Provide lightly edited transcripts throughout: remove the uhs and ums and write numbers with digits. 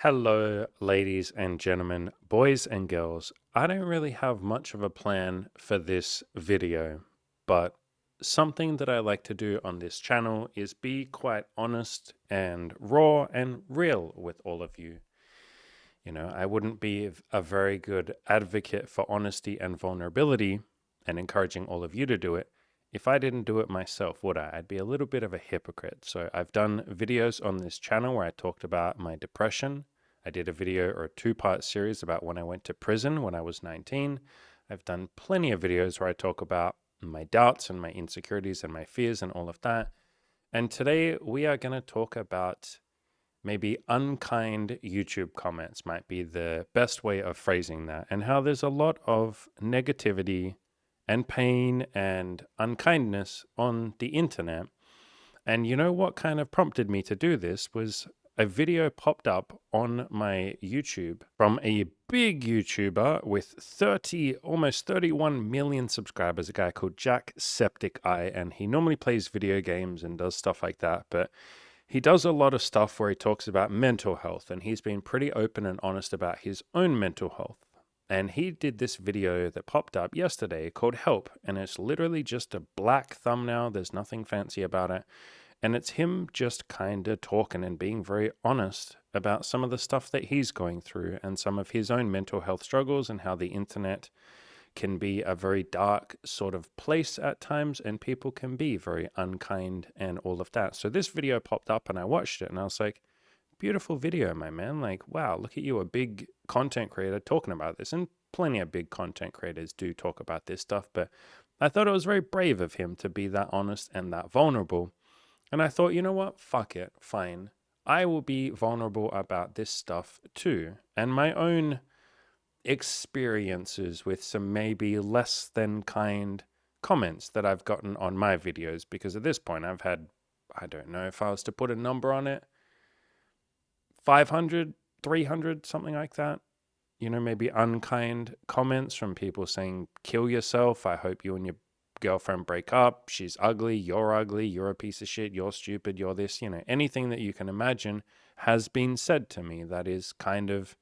Hello, ladies and gentlemen, boys and girls. I don't really have much of a plan for this video, but something that I like to do on this channel is be quite honest and raw and real with all of you. I wouldn't be a very good advocate for honesty and vulnerability and encouraging all of you to do it if I didn't do it myself, would I? I'd be a little bit of a hypocrite. So I've done videos on this channel where I talked about my depression. I did a video or a two-part series about when I went to prison when I was 19. I've done plenty of videos where I talk about my doubts and my insecurities and my fears and all of that. And today we are going to talk about maybe unkind YouTube comments might be the best way of phrasing that, and how there's a lot of negativity and pain and unkindness on the internet. And you know what kind of prompted me to do this was a video popped up on my YouTube from a big YouTuber with almost 31 million subscribers, a guy called JackSepticEye, and he normally plays video games and does stuff like that, but he does a lot of stuff where he talks about mental health, and he's been pretty open and honest about his own mental health. And he did this video that popped up yesterday called Help, and it's literally just a black thumbnail. There's nothing fancy about it. And it's him just kind of talking and being very honest about some of the stuff that he's going through and some of his own mental health struggles and how the internet can be a very dark sort of place at times, and people can be very unkind and all of that. So this video popped up and I watched it and I was like, beautiful video, my man. Like, wow, look at you, a big content creator talking about this. And plenty of big content creators do talk about this stuff, but I thought it was very brave of him to be that honest and that vulnerable. And I thought, you know what? Fuck it. Fine. I will be vulnerable about this stuff too. And my own experiences with some maybe less than kind comments that I've gotten on my videos, because at this point I've had, I don't know if I was to put a number on it, 500, 300, something like that. Maybe unkind comments from people saying, kill yourself. I hope you and your girlfriend break up. She's ugly. You're a piece of shit. You're stupid. You're this, anything that you can imagine has been said to me. That is kind of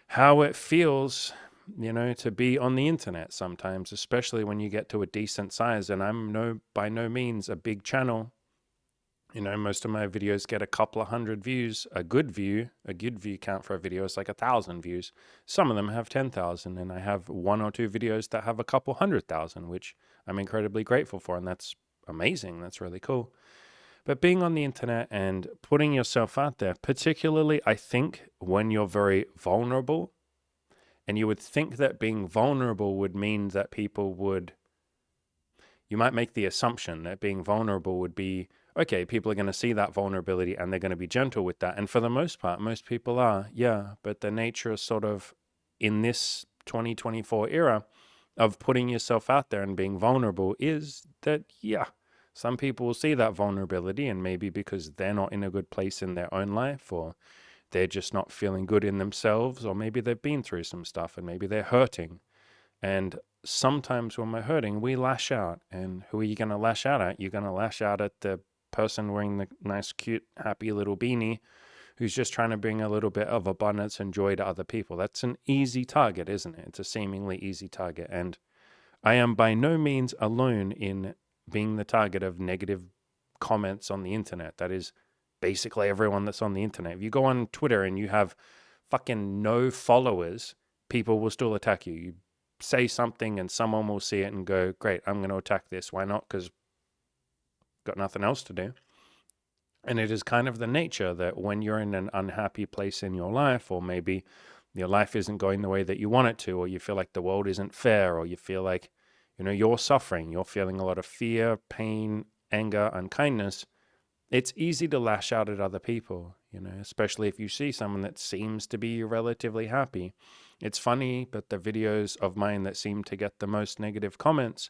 how it feels, to be on the internet sometimes, especially when you get to a decent size. And I'm by no means a big channel. Most of my videos get a couple of hundred views. A good view count for a video is like 1,000 views. Some of them have 10,000, and I have one or two videos that have a couple 100,000, which I'm incredibly grateful for, and that's amazing. That's really cool. But being on the internet and putting yourself out there, particularly, I think, when you're very vulnerable, and you would think that being vulnerable would mean that you might make the assumption that being vulnerable would be, okay, people are going to see that vulnerability and they're going to be gentle with that. And for the most part, most people are, yeah. But the nature is sort of, in this 2024 era of putting yourself out there and being vulnerable, is that, yeah, some people will see that vulnerability, and maybe because they're not in a good place in their own life, or they're just not feeling good in themselves, or maybe they've been through some stuff and maybe they're hurting. And sometimes when we're hurting, we lash out. And who are you going to lash out at? You're going to lash out at the person wearing the nice, cute, happy little beanie who's just trying to bring a little bit of abundance and joy to other people. That's an easy target, isn't it? It's a seemingly easy target. And I am by no means alone in being the target of negative comments on the internet. That is basically everyone that's on the internet. If you go on Twitter and you have fucking no followers, people will still attack you. You say something and someone will see it and go, great, I'm going to attack this. Why not? Because got nothing else to do. And it is kind of the nature that when you're in an unhappy place in your life, or maybe your life isn't going the way that you want it to, or you feel like the world isn't fair, or you feel like, you're suffering, you're feeling a lot of fear, pain, anger, unkindness, it's easy to lash out at other people, especially if you see someone that seems to be relatively happy. It's funny, but the videos of mine that seem to get the most negative comments,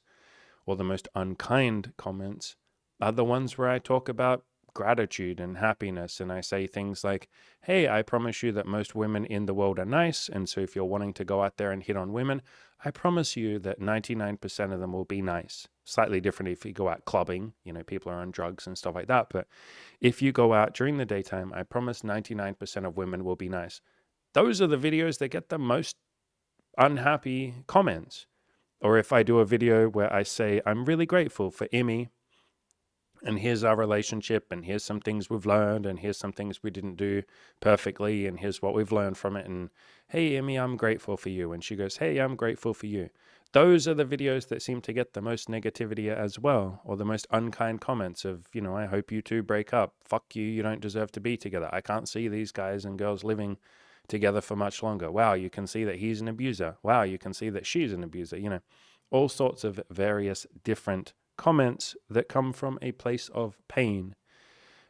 or the most unkind comments, are the ones where I talk about gratitude and happiness. And I say things like, hey, I promise you that most women in the world are nice. And so if you're wanting to go out there and hit on women, I promise you that 99% of them will be nice. Slightly different if you go out clubbing, people are on drugs and stuff like that. But if you go out during the daytime, I promise 99% of women will be nice. Those are the videos that get the most unhappy comments. Or if I do a video where I say, I'm really grateful for Emmy, and here's our relationship, and here's some things we've learned, and here's some things we didn't do perfectly, and here's what we've learned from it. And hey, Emmy, I'm grateful for you. And she goes, hey, I'm grateful for you. Those are the videos that seem to get the most negativity as well, or the most unkind comments of, I hope you two break up. Fuck you, you don't deserve to be together. I can't see these guys and girls living together for much longer. Wow, you can see that he's an abuser. Wow, you can see that she's an abuser. All sorts of various different comments that come from a place of pain.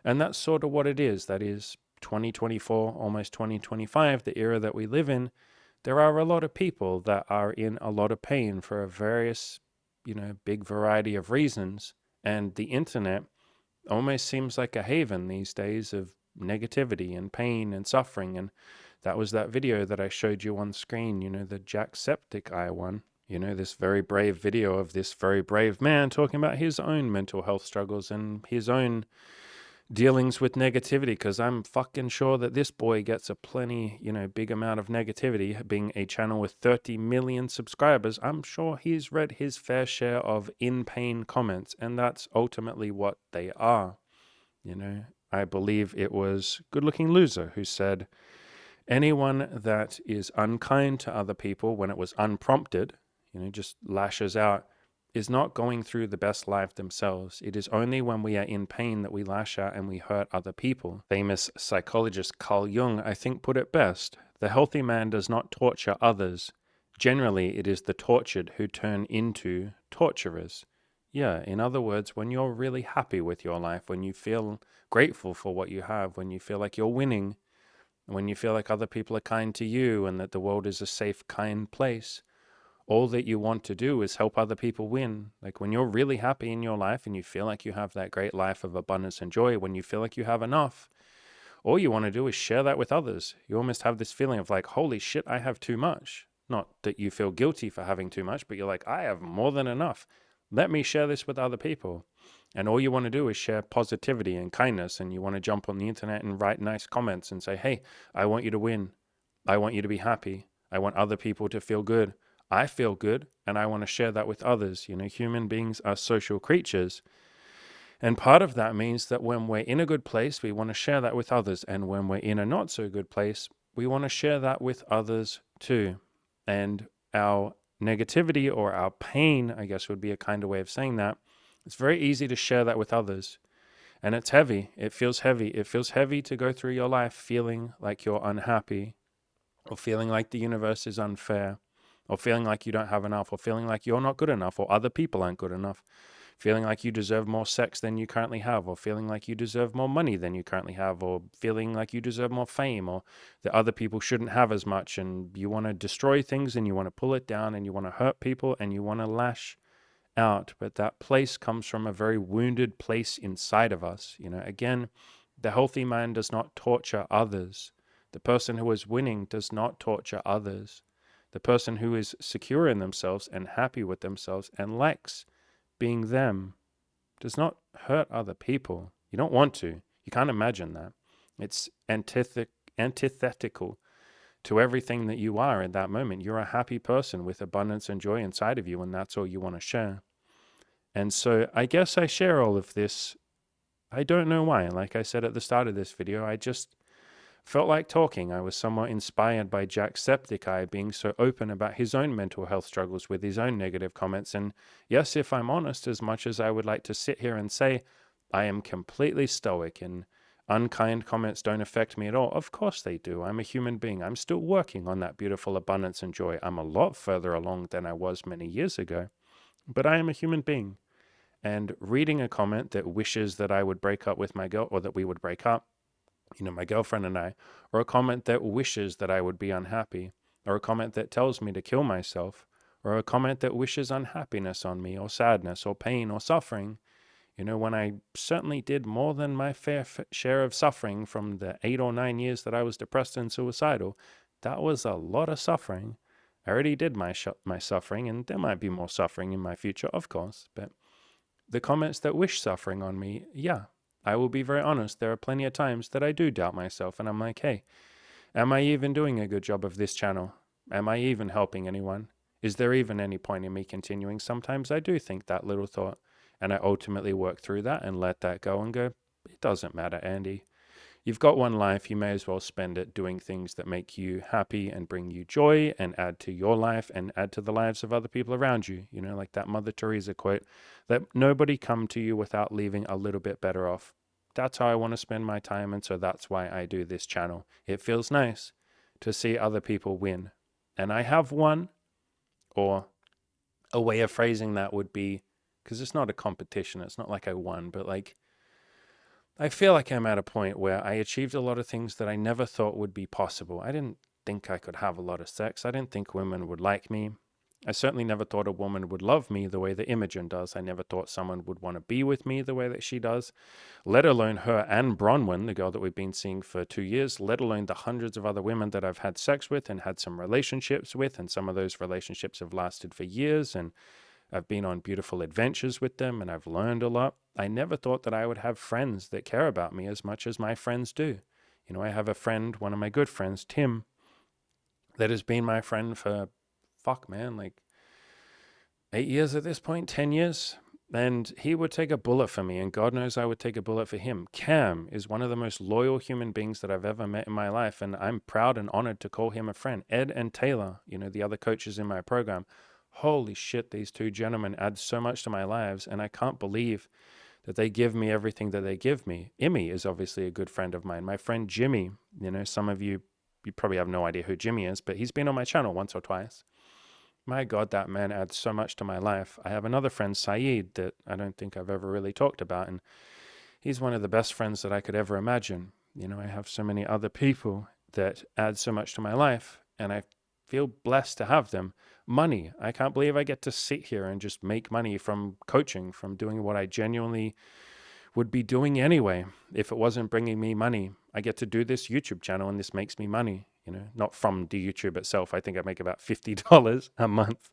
And that's sort of what it is. That is 2024, almost 2025, the era that we live in. There are a lot of people that are in a lot of pain for a various, big variety of reasons. And the internet almost seems like a haven these days of negativity and pain and suffering. And that was that video that I showed you on screen, the JackSepticEye one. This very brave video of this very brave man talking about his own mental health struggles and his own dealings with negativity, because I'm fucking sure that this boy gets a plenty, big amount of negativity. Being a channel with 30 million subscribers, I'm sure he's read his fair share of in-pain comments, and that's ultimately what they are. I believe it was Good Looking Loser who said, anyone that is unkind to other people when it was unprompted, just lashes out, is not going through the best life themselves. It is only when we are in pain that we lash out and we hurt other people. Famous psychologist Carl Jung, I think, put it best. The healthy man does not torture others. Generally, it is the tortured who turn into torturers. Yeah, in other words, when you're really happy with your life, when you feel grateful for what you have, when you feel like you're winning, when you feel like other people are kind to you and that the world is a safe, kind place, all that you want to do is help other people win. Like when you're really happy in your life and you feel like you have that great life of abundance and joy, when you feel like you have enough, all you want to do is share that with others. You almost have this feeling of like, holy shit, I have too much. Not that you feel guilty for having too much, but you're like, I have more than enough. Let me share this with other people. And all you want to do is share positivity and kindness. And you want to jump on the internet and write nice comments and say, hey, I want you to win. I want you to be happy. I want other people to feel good. I feel good, and I want to share that with others. Human beings are social creatures. And part of that means that when we're in a good place, we want to share that with others. And when we're in a not so good place, we want to share that with others too. And our negativity or our pain, I guess would be a kind of way of saying that, it's very easy to share that with others. And it's heavy. It feels heavy. It feels heavy to go through your life feeling like you're unhappy, or feeling like the universe is unfair, or feeling like you don't have enough, or feeling like you're not good enough, or other people aren't good enough, feeling like you deserve more sex than you currently have, or feeling like you deserve more money than you currently have, or feeling like you deserve more fame, or that other people shouldn't have as much, and you want to destroy things, and you want to pull it down, and you want to hurt people, and you want to lash out. But that place comes from a very wounded place inside of us. Again, the healthy man does not torture others. The person who is winning does not torture others. The person who is secure in themselves and happy with themselves and likes being them does not hurt other people. You don't want to. You can't imagine that. It's antithetical to everything that you are in that moment. You're a happy person with abundance and joy inside of you, and that's all you want to share. And so I guess I share all of this. I don't know why. Like I said at the start of this video, I just felt like talking. I was somewhat inspired by JackSepticEye being so open about his own mental health struggles with his own negative comments. And yes, if I'm honest, as much as I would like to sit here and say I am completely stoic and unkind comments don't affect me at all, of course they do. I'm a human being. I'm still working on that beautiful abundance and joy. I'm a lot further along than I was many years ago, but I am a human being. And reading a comment that wishes that I would break up with my girl, or that we would break up, my girlfriend and I, or a comment that wishes that I would be unhappy, or a comment that tells me to kill myself, or a comment that wishes unhappiness on me, or sadness, or pain, or suffering, when I certainly did more than my fair share of suffering from the 8 or 9 years that I was depressed and suicidal, that was a lot of suffering. I already did my suffering, and there might be more suffering in my future, of course, but the comments that wish suffering on me, yeah, I will be very honest. There are plenty of times that I do doubt myself and I'm like, hey, am I even doing a good job of this channel? Am I even helping anyone? Is there even any point in me continuing? Sometimes I do think that little thought, and I ultimately work through that and let that go and go, it doesn't matter, Andy. You've got one life, you may as well spend it doing things that make you happy and bring you joy and add to your life and add to the lives of other people around you. You know, like that Mother Teresa quote, let nobody come to you without leaving a little bit better off. That's how I want to spend my time, and so that's why I do this channel. It feels nice to see other people win. And I have won, or a way of phrasing that would be, because it's not a competition, it's not like I won, but like, I feel like I'm at a point where I achieved a lot of things that I never thought would be possible. I didn't think I could have a lot of sex. I didn't think women would like me. I certainly never thought a woman would love me the way that Imogen does. I never thought someone would want to be with me the way that she does, let alone her and Bronwyn, the girl that we've been seeing for 2 years, let alone the hundreds of other women that I've had sex with and had some relationships with. And some of those relationships have lasted for years. And I've been on beautiful adventures with them and I've learned a lot. I never thought that I would have friends that care about me as much as my friends do. You know, I have a friend, one of my good friends, Tim, that has been my friend for, like 8 years at this point, 10 years. And he would take a bullet for me, and God knows I would take a bullet for him. Cam is one of the most loyal human beings that I've ever met in my life, and I'm proud and honored to call him a friend. Ed and Taylor, you know, the other coaches in my program, holy shit, these two gentlemen add so much to my lives, and I can't believe that they give me everything that they give me. Emmy is obviously a good friend of mine. My friend Jimmy, you know, some of you probably have no idea who Jimmy is, but he's been on my channel once or twice. My God, that man adds so much to my life. I have another friend, Saeed, that I don't think I've ever really talked about, and he's one of the best friends that I could ever imagine. You know, I have so many other people that add so much to my life, and I feel blessed to have them. Money. I can't believe I get to sit here and just make money from coaching, from doing what I genuinely would be doing anyway if it wasn't bringing me money. I get to do this YouTube channel and this makes me money, you know, not from the YouTube itself. I think I make about $50 a month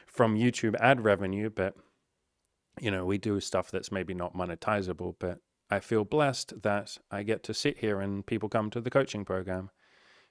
from YouTube ad revenue, but you know, we do stuff that's maybe not monetizable, but I feel blessed that I get to sit here and people come to the coaching program.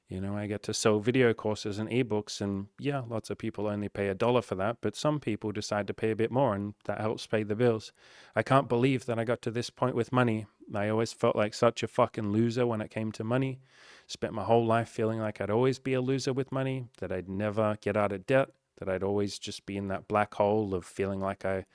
You know, I get to sell video courses and ebooks, and yeah, lots of people only pay $1 for that, but some people decide to pay a bit more, and that helps pay the bills. I can't believe that I got to this point with money. I always felt like such a fucking loser when it came to money. Spent my whole life feeling like I'd always be a loser with money, that I'd never get out of debt, that I'd always just be in that black hole of feeling like I,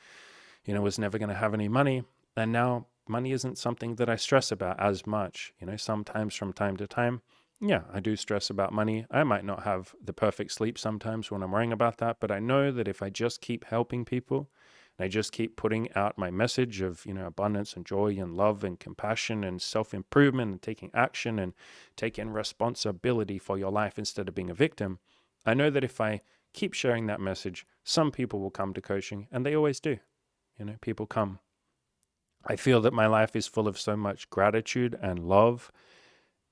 you know, was never going to have any money. And now money isn't something that I stress about as much. You know, sometimes from time to time, yeah, I do stress about money. I might not have the perfect sleep sometimes when I'm worrying about that, but I know that if I just keep helping people and I just keep putting out my message of, you know, abundance and joy and love and compassion and self-improvement and taking action and taking responsibility for your life instead of being a victim, I know that if I keep sharing that message, some people will come to coaching, and they always do. You know, people come. I feel that my life is full of so much gratitude and love,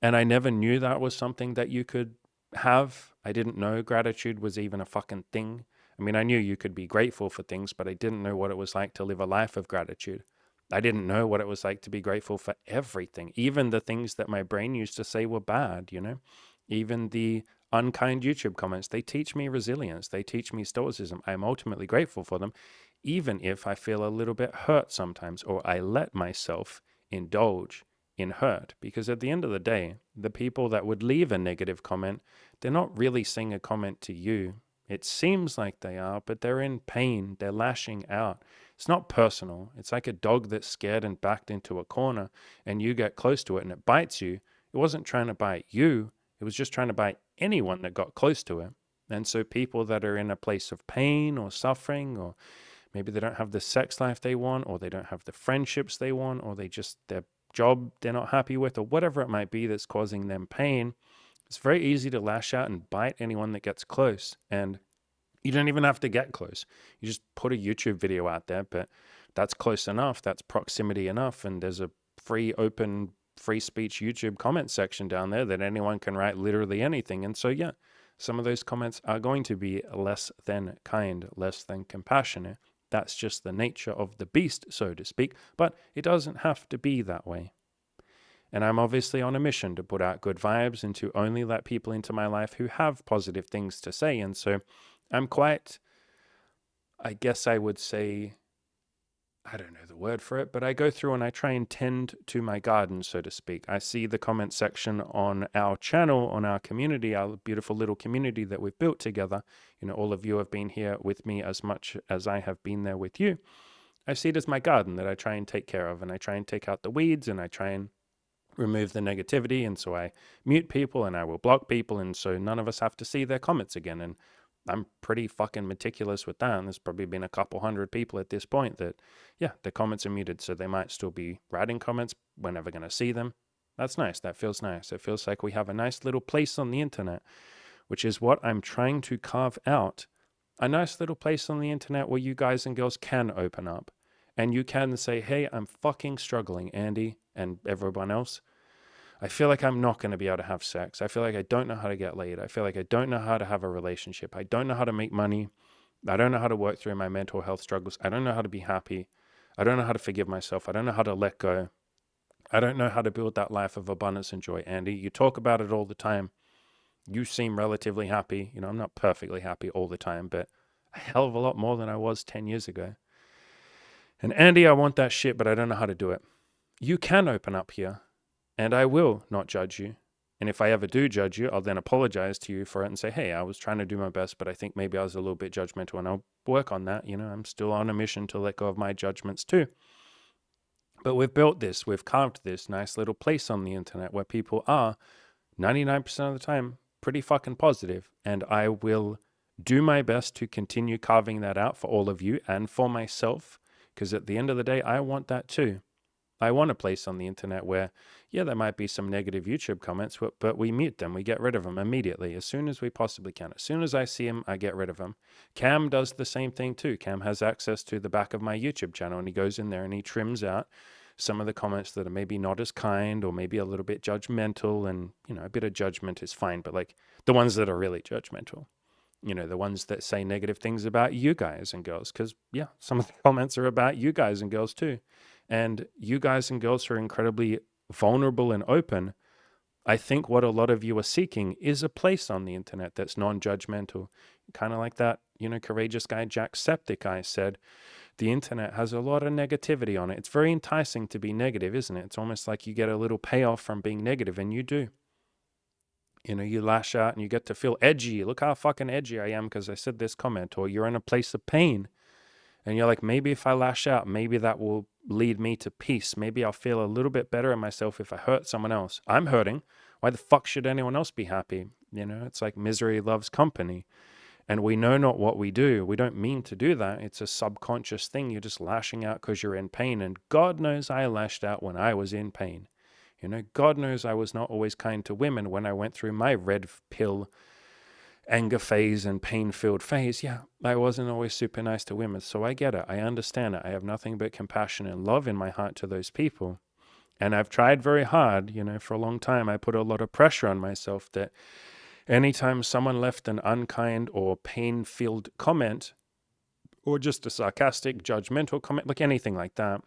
and I never knew that was something that you could have. I didn't know gratitude was even a fucking thing. I mean, I knew you could be grateful for things, but I didn't know what it was like to live a life of gratitude. I didn't know what it was like to be grateful for everything, even the things that my brain used to say were bad, you know, even the unkind YouTube comments. They teach me resilience. They teach me stoicism. I'm ultimately grateful for them, even if I feel a little bit hurt sometimes, or I let myself indulge in hurt, because at the end of the day, the people that would leave a negative comment, they're not really saying a comment to you. It seems like they are, but they're in pain. They're lashing out. It's not personal. It's like a dog that's scared and backed into a corner, and you get close to it and it bites you. It wasn't trying to bite you. It was just trying to bite anyone that got close to it. And so people that are in a place of pain or suffering, or maybe they don't have the sex life they want, or they don't have the friendships they want, or their job they're not happy with, or whatever it might be that's causing them pain, it's very easy to lash out and bite anyone that gets close. And you don't even have to get close. You just put a YouTube video out there, but that's close enough. That's proximity enough. And there's a free, open, free speech YouTube comment section down there that anyone can write literally anything. And so, yeah, some of those comments are going to be less than kind, less than compassionate. That's just the nature of the beast, so to speak. But it doesn't have to be that way. And I'm obviously on a mission to put out good vibes and to only let people into my life who have positive things to say. And so I'm quite, I guess I would say, I don't know the word for it, but I go through and I try and tend to my garden, so to speak. I see the comment section on our channel, on our community, our beautiful little community that we've built together. You know, all of you have been here with me as much as I have been there with you. I see it as my garden that I try and take care of, and I try and take out the weeds, and I try and remove the negativity. And so I mute people and I will block people, and so none of us have to see their comments again. And I'm pretty fucking meticulous with that. And there's probably been a couple hundred people at this point that, yeah, the comments are muted, so they might still be writing comments. We're never going to see them. That's nice. That feels nice. It feels like we have a nice little place on the internet, which is what I'm trying to carve out. A nice little place on the internet where you guys and girls can open up. And you can say, hey, I'm fucking struggling, Andy and everyone else. I feel like I'm not going to be able to have sex. I feel like I don't know how to get laid. I feel like I don't know how to have a relationship. I don't know how to make money. I don't know how to work through my mental health struggles. I don't know how to be happy. I don't know how to forgive myself. I don't know how to let go. I don't know how to build that life of abundance and joy, Andy. You talk about it all the time. You seem relatively happy. You know, I'm not perfectly happy all the time, but a hell of a lot more than I was 10 years ago. And Andy, I want that shit, but I don't know how to do it. You can open up here. And I will not judge you. And if I ever do judge you, I'll then apologize to you for it and say, hey, I was trying to do my best, but I think maybe I was a little bit judgmental, and I'll work on that. You know, I'm still on a mission to let go of my judgments too. But we've built this, we've carved this nice little place on the internet where people are 99% of the time pretty fucking positive. And I will do my best to continue carving that out for all of you and for myself, because at the end of the day, I want that too. I want a place on the internet where, yeah, there might be some negative YouTube comments, but we mute them. We get rid of them immediately as soon as we possibly can. As soon as I see them, I get rid of them. Cam does the same thing too. Cam has access to the back of my YouTube channel, and he goes in there and he trims out some of the comments that are maybe not as kind or maybe a little bit judgmental. And, you know, a bit of judgment is fine, but like the ones that are really judgmental. You know, the ones that say negative things about you guys and girls, because, yeah, some of the comments are about you guys and girls too. And you guys and girls who are incredibly vulnerable and open, I think what a lot of you are seeking is a place on the internet that's non-judgmental. Kind of like that, you know, courageous guy JackSepticEye said, the internet has a lot of negativity on it. It's very enticing to be negative, isn't it? It's almost like you get a little payoff from being negative, and you do. You know, you lash out and you get to feel edgy. Look how fucking edgy I am because I said this comment. Or you're in a place of pain and you're like, maybe if I lash out, maybe that will lead me to peace. Maybe I'll feel a little bit better in myself if I hurt someone else. I'm hurting. Why the fuck should anyone else be happy? You know, it's like misery loves company. And we know not what we do. We don't mean to do that. It's a subconscious thing. You're just lashing out because you're in pain. And God knows I lashed out when I was in pain. You know, God knows I was not always kind to women when I went through my red pill anger phase and pain-filled phase. Yeah, I wasn't always super nice to women. So I get it. I understand it. I have nothing but compassion and love in my heart to those people. And I've tried very hard, you know, for a long time. I put a lot of pressure on myself that anytime someone left an unkind or pain-filled comment, or just a sarcastic, judgmental comment, like anything like that,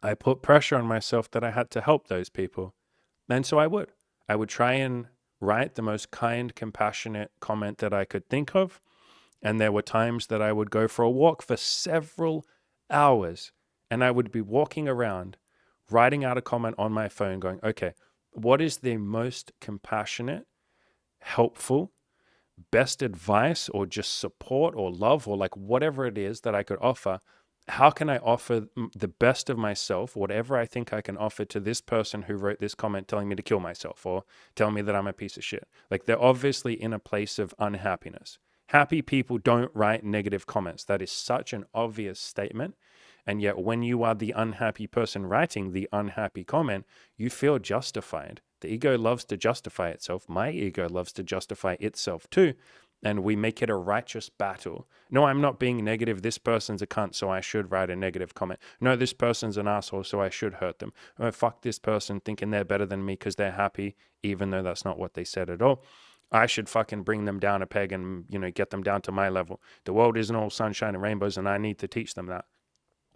I put pressure on myself that I had to help those people. And so I would try and write the most kind, compassionate comment that I could think of. And there were times that I would go for a walk for several hours and I would be walking around, writing out a comment on my phone going, okay, what is the most compassionate, helpful, best advice or just support or love or like whatever it is that I could offer? How can I offer the best of myself, whatever I think I can offer to this person who wrote this comment telling me to kill myself or tell me that I'm a piece of shit? Like they're obviously in a place of unhappiness. Happy people don't write negative comments. That is such an obvious statement. And yet when you are the unhappy person writing the unhappy comment, you feel justified. The ego loves to justify itself. My ego loves to justify itself too. And we make it a righteous battle. No, I'm not being negative. This person's a cunt, so I should write a negative comment. No, this person's an asshole, so I should hurt them. Oh, fuck this person thinking they're better than me because they're happy, even though that's not what they said at all. I should fucking bring them down a peg and, get them down to my level. The world isn't all sunshine and rainbows, and I need to teach them that.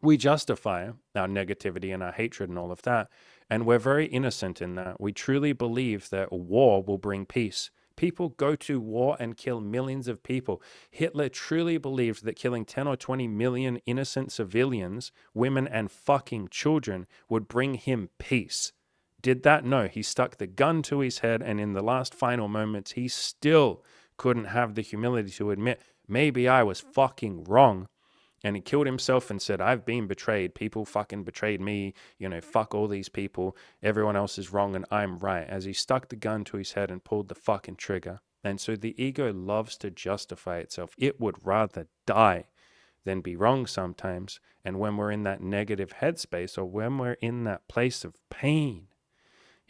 We justify our negativity and our hatred and all of that. And we're very innocent in that. We truly believe that war will bring peace. People go to war and kill millions of people. Hitler truly believed that killing 10 or 20 million innocent civilians, women and fucking children, would bring him peace. Did that? No. He stuck the gun to his head, and in the last final moments, he still couldn't have the humility to admit, maybe I was fucking wrong. And he killed himself and said, I've been betrayed. People fucking betrayed me. Fuck all these people. Everyone else is wrong and I'm right. As he stuck the gun to his head and pulled the fucking trigger. And so the ego loves to justify itself. It would rather die than be wrong sometimes. And when we're in that negative headspace, or when we're in that place of pain,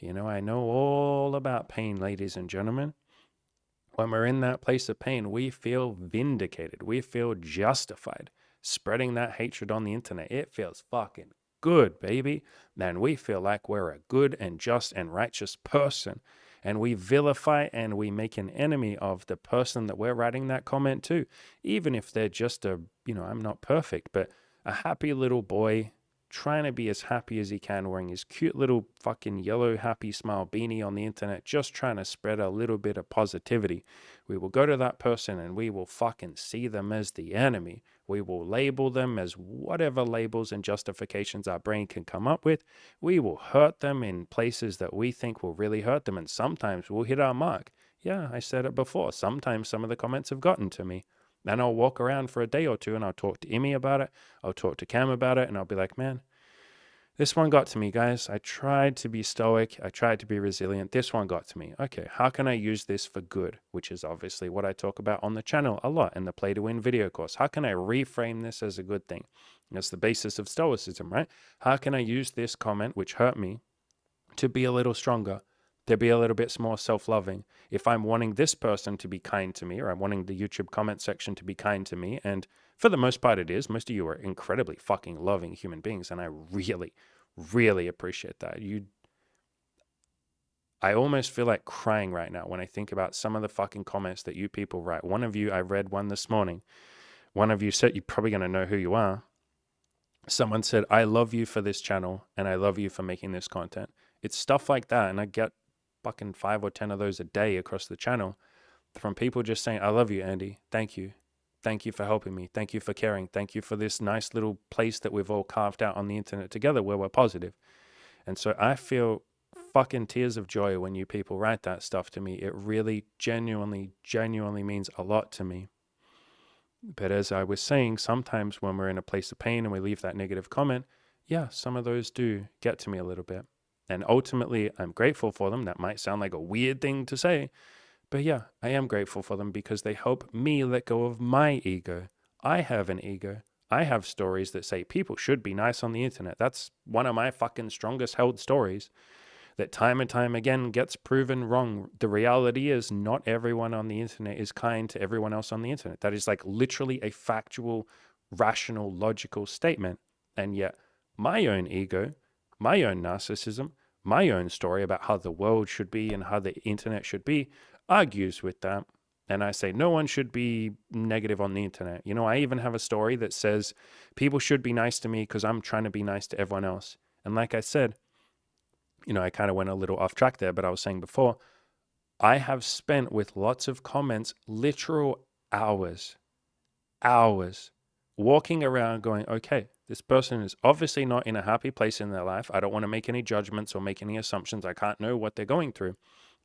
I know all about pain, ladies and gentlemen. When we're in that place of pain, we feel vindicated. We feel justified. Spreading that hatred on the internet, it feels fucking good, baby. And we feel like we're a good and just and righteous person. And we vilify and we make an enemy of the person that we're writing that comment to. Even if they're just I'm not perfect, but a happy little boy trying to be as happy as he can, wearing his cute little fucking yellow happy smile beanie on the internet, just trying to spread a little bit of positivity. We will go to that person and we will fucking see them as the enemy. We will label them as whatever labels and justifications our brain can come up with. We will hurt them in places that we think will really hurt them, and sometimes we'll hit our mark. Yeah, I said it before. Sometimes some of the comments have gotten to me. Then I'll walk around for a day or two and I'll talk to Emmy about it. I'll talk to Cam about it, and I'll be like, man, this one got to me, guys. I tried to be stoic. I tried to be resilient. This one got to me. Okay, how can I use this for good? Which is obviously what I talk about on the channel a lot in the Play to Win video course. How can I reframe this as a good thing? That's the basis of stoicism, right? How can I use this comment, which hurt me, to be a little stronger, to be a little bit more self-loving? If I'm wanting this person to be kind to me, or I'm wanting the YouTube comment section to be kind to me, and for the most part it is, most of you are incredibly fucking loving human beings, and I really, really appreciate that. I almost feel like crying right now when I think about some of the fucking comments that you people write. One of you, I read one this morning. One of you said, you're probably going to know who you are. Someone said, I love you for this channel, and I love you for making this content. It's stuff like that, and I get fucking 5 or 10 of those a day across the channel from people just saying, I love you, Andy. Thank you. Thank you for helping me. Thank you for caring. Thank you for this nice little place that we've all carved out on the internet together where we're positive. And so I feel fucking tears of joy when you people write that stuff to me. It really genuinely means a lot to me. But as I was saying, sometimes when we're in a place of pain and we leave that negative comment, yeah, some of those do get to me a little bit. And ultimately, I'm grateful for them. That might sound like a weird thing to say, but yeah, I am grateful for them because they help me let go of my ego. I have an ego. I have stories that say people should be nice on the internet. That's one of my fucking strongest held stories that time and time again gets proven wrong. The reality is not everyone on the internet is kind to everyone else on the internet. That is like literally a factual, rational, logical statement. And yet my own ego, my own narcissism, my own story about how the world should be and how the internet should be argues with that. And I say no one should be negative on the internet. I even have a story that says people should be nice to me because I'm trying to be nice to everyone else. And like I said, I kind of went a little off track there, but I was saying before, I have spent with lots of comments literal hours walking around going, okay, this person is obviously not in a happy place in their life. I don't want to make any judgments or make any assumptions. I can't know what they're going through.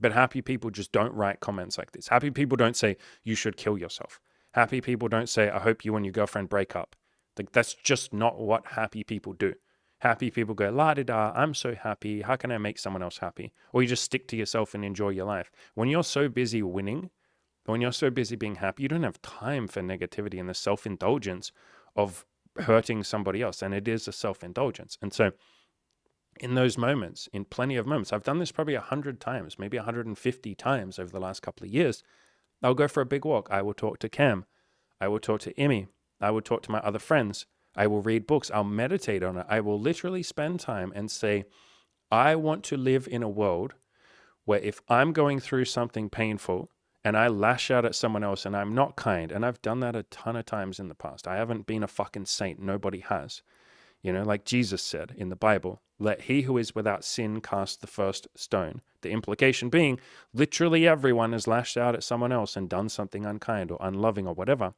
But happy people just don't write comments like this. Happy people don't say, you should kill yourself. Happy people don't say, I hope you and your girlfriend break up. Like, that's just not what happy people do. Happy people go, la-di-da, I'm so happy. How can I make someone else happy? Or you just stick to yourself and enjoy your life. When you're so busy winning, when you're so busy being happy, you don't have time for negativity and the self-indulgence of hurting somebody else. And it is a self-indulgence. And so in those moments, in plenty of moments, I've done this probably 100 times, maybe 150 times over the last couple of years. I'll go for a big walk. I will talk to Cam. I will talk to Emmy. I will talk to my other friends. I will read books. I'll meditate on it. I will literally spend time and say, I want to live in a world where if I'm going through something painful and I lash out at someone else and I'm not kind, and I've done that a ton of times in the past. I haven't been a fucking saint. Nobody has. Like Jesus said in the Bible, let he who is without sin cast the first stone. The implication being literally everyone has lashed out at someone else and done something unkind or unloving or whatever.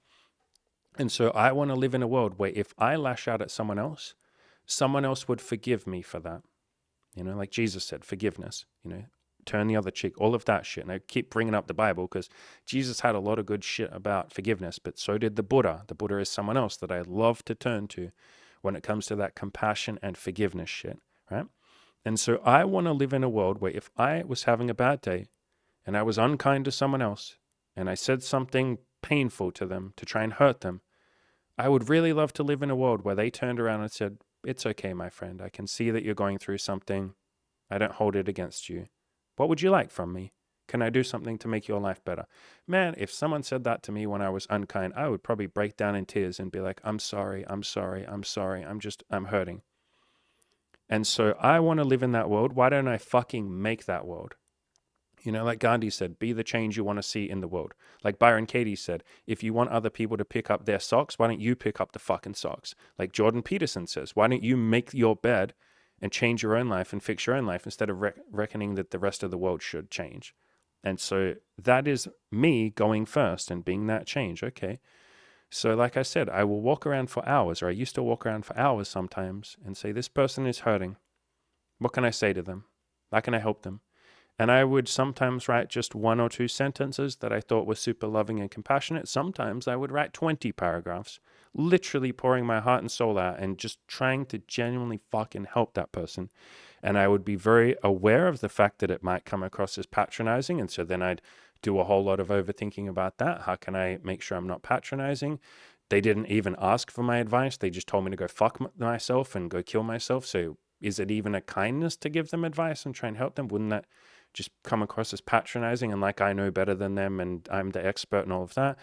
And so I want to live in a world where if I lash out at someone else would forgive me for that. Like Jesus said, forgiveness, turn the other cheek, all of that shit. And I keep bringing up the Bible because Jesus had a lot of good shit about forgiveness, but so did the Buddha. The Buddha is someone else that I love to turn to when it comes to that compassion and forgiveness shit, right? And so I want to live in a world where if I was having a bad day and I was unkind to someone else and I said something painful to them to try and hurt them, I would really love to live in a world where they turned around and said, it's okay, my friend. I can see that you're going through something. I don't hold it against you. What would you like from me? Can I do something to make your life better? Man, if someone said that to me when I was unkind, I would probably break down in tears and be like, I'm sorry, I'm sorry, I'm sorry. I'm hurting. And so I want to live in that world. Why don't I fucking make that world? Like Gandhi said, be the change you want to see in the world. Like Byron Katie said, if you want other people to pick up their socks, why don't you pick up the fucking socks? Like Jordan Peterson says, why don't you make your bed and change your own life and fix your own life instead of reckoning that the rest of the world should change? And so that is me going first and being that change. Okay. So like I said, I will walk around for hours, or I used to walk around for hours sometimes and say, this person is hurting. What can I say to them? How can I help them? And I would sometimes write just 1 or 2 sentences that I thought were super loving and compassionate. Sometimes I would write 20 paragraphs, literally pouring my heart and soul out and just trying to genuinely fucking help that person. And I would be very aware of the fact that it might come across as patronizing. And so then I'd do a whole lot of overthinking about that. How can I make sure I'm not patronizing? They didn't even ask for my advice. They just told me to go fuck myself and go kill myself. So is it even a kindness to give them advice and try and help them? Wouldn't that just come across as patronizing and like I know better than them and I'm the expert and all of that?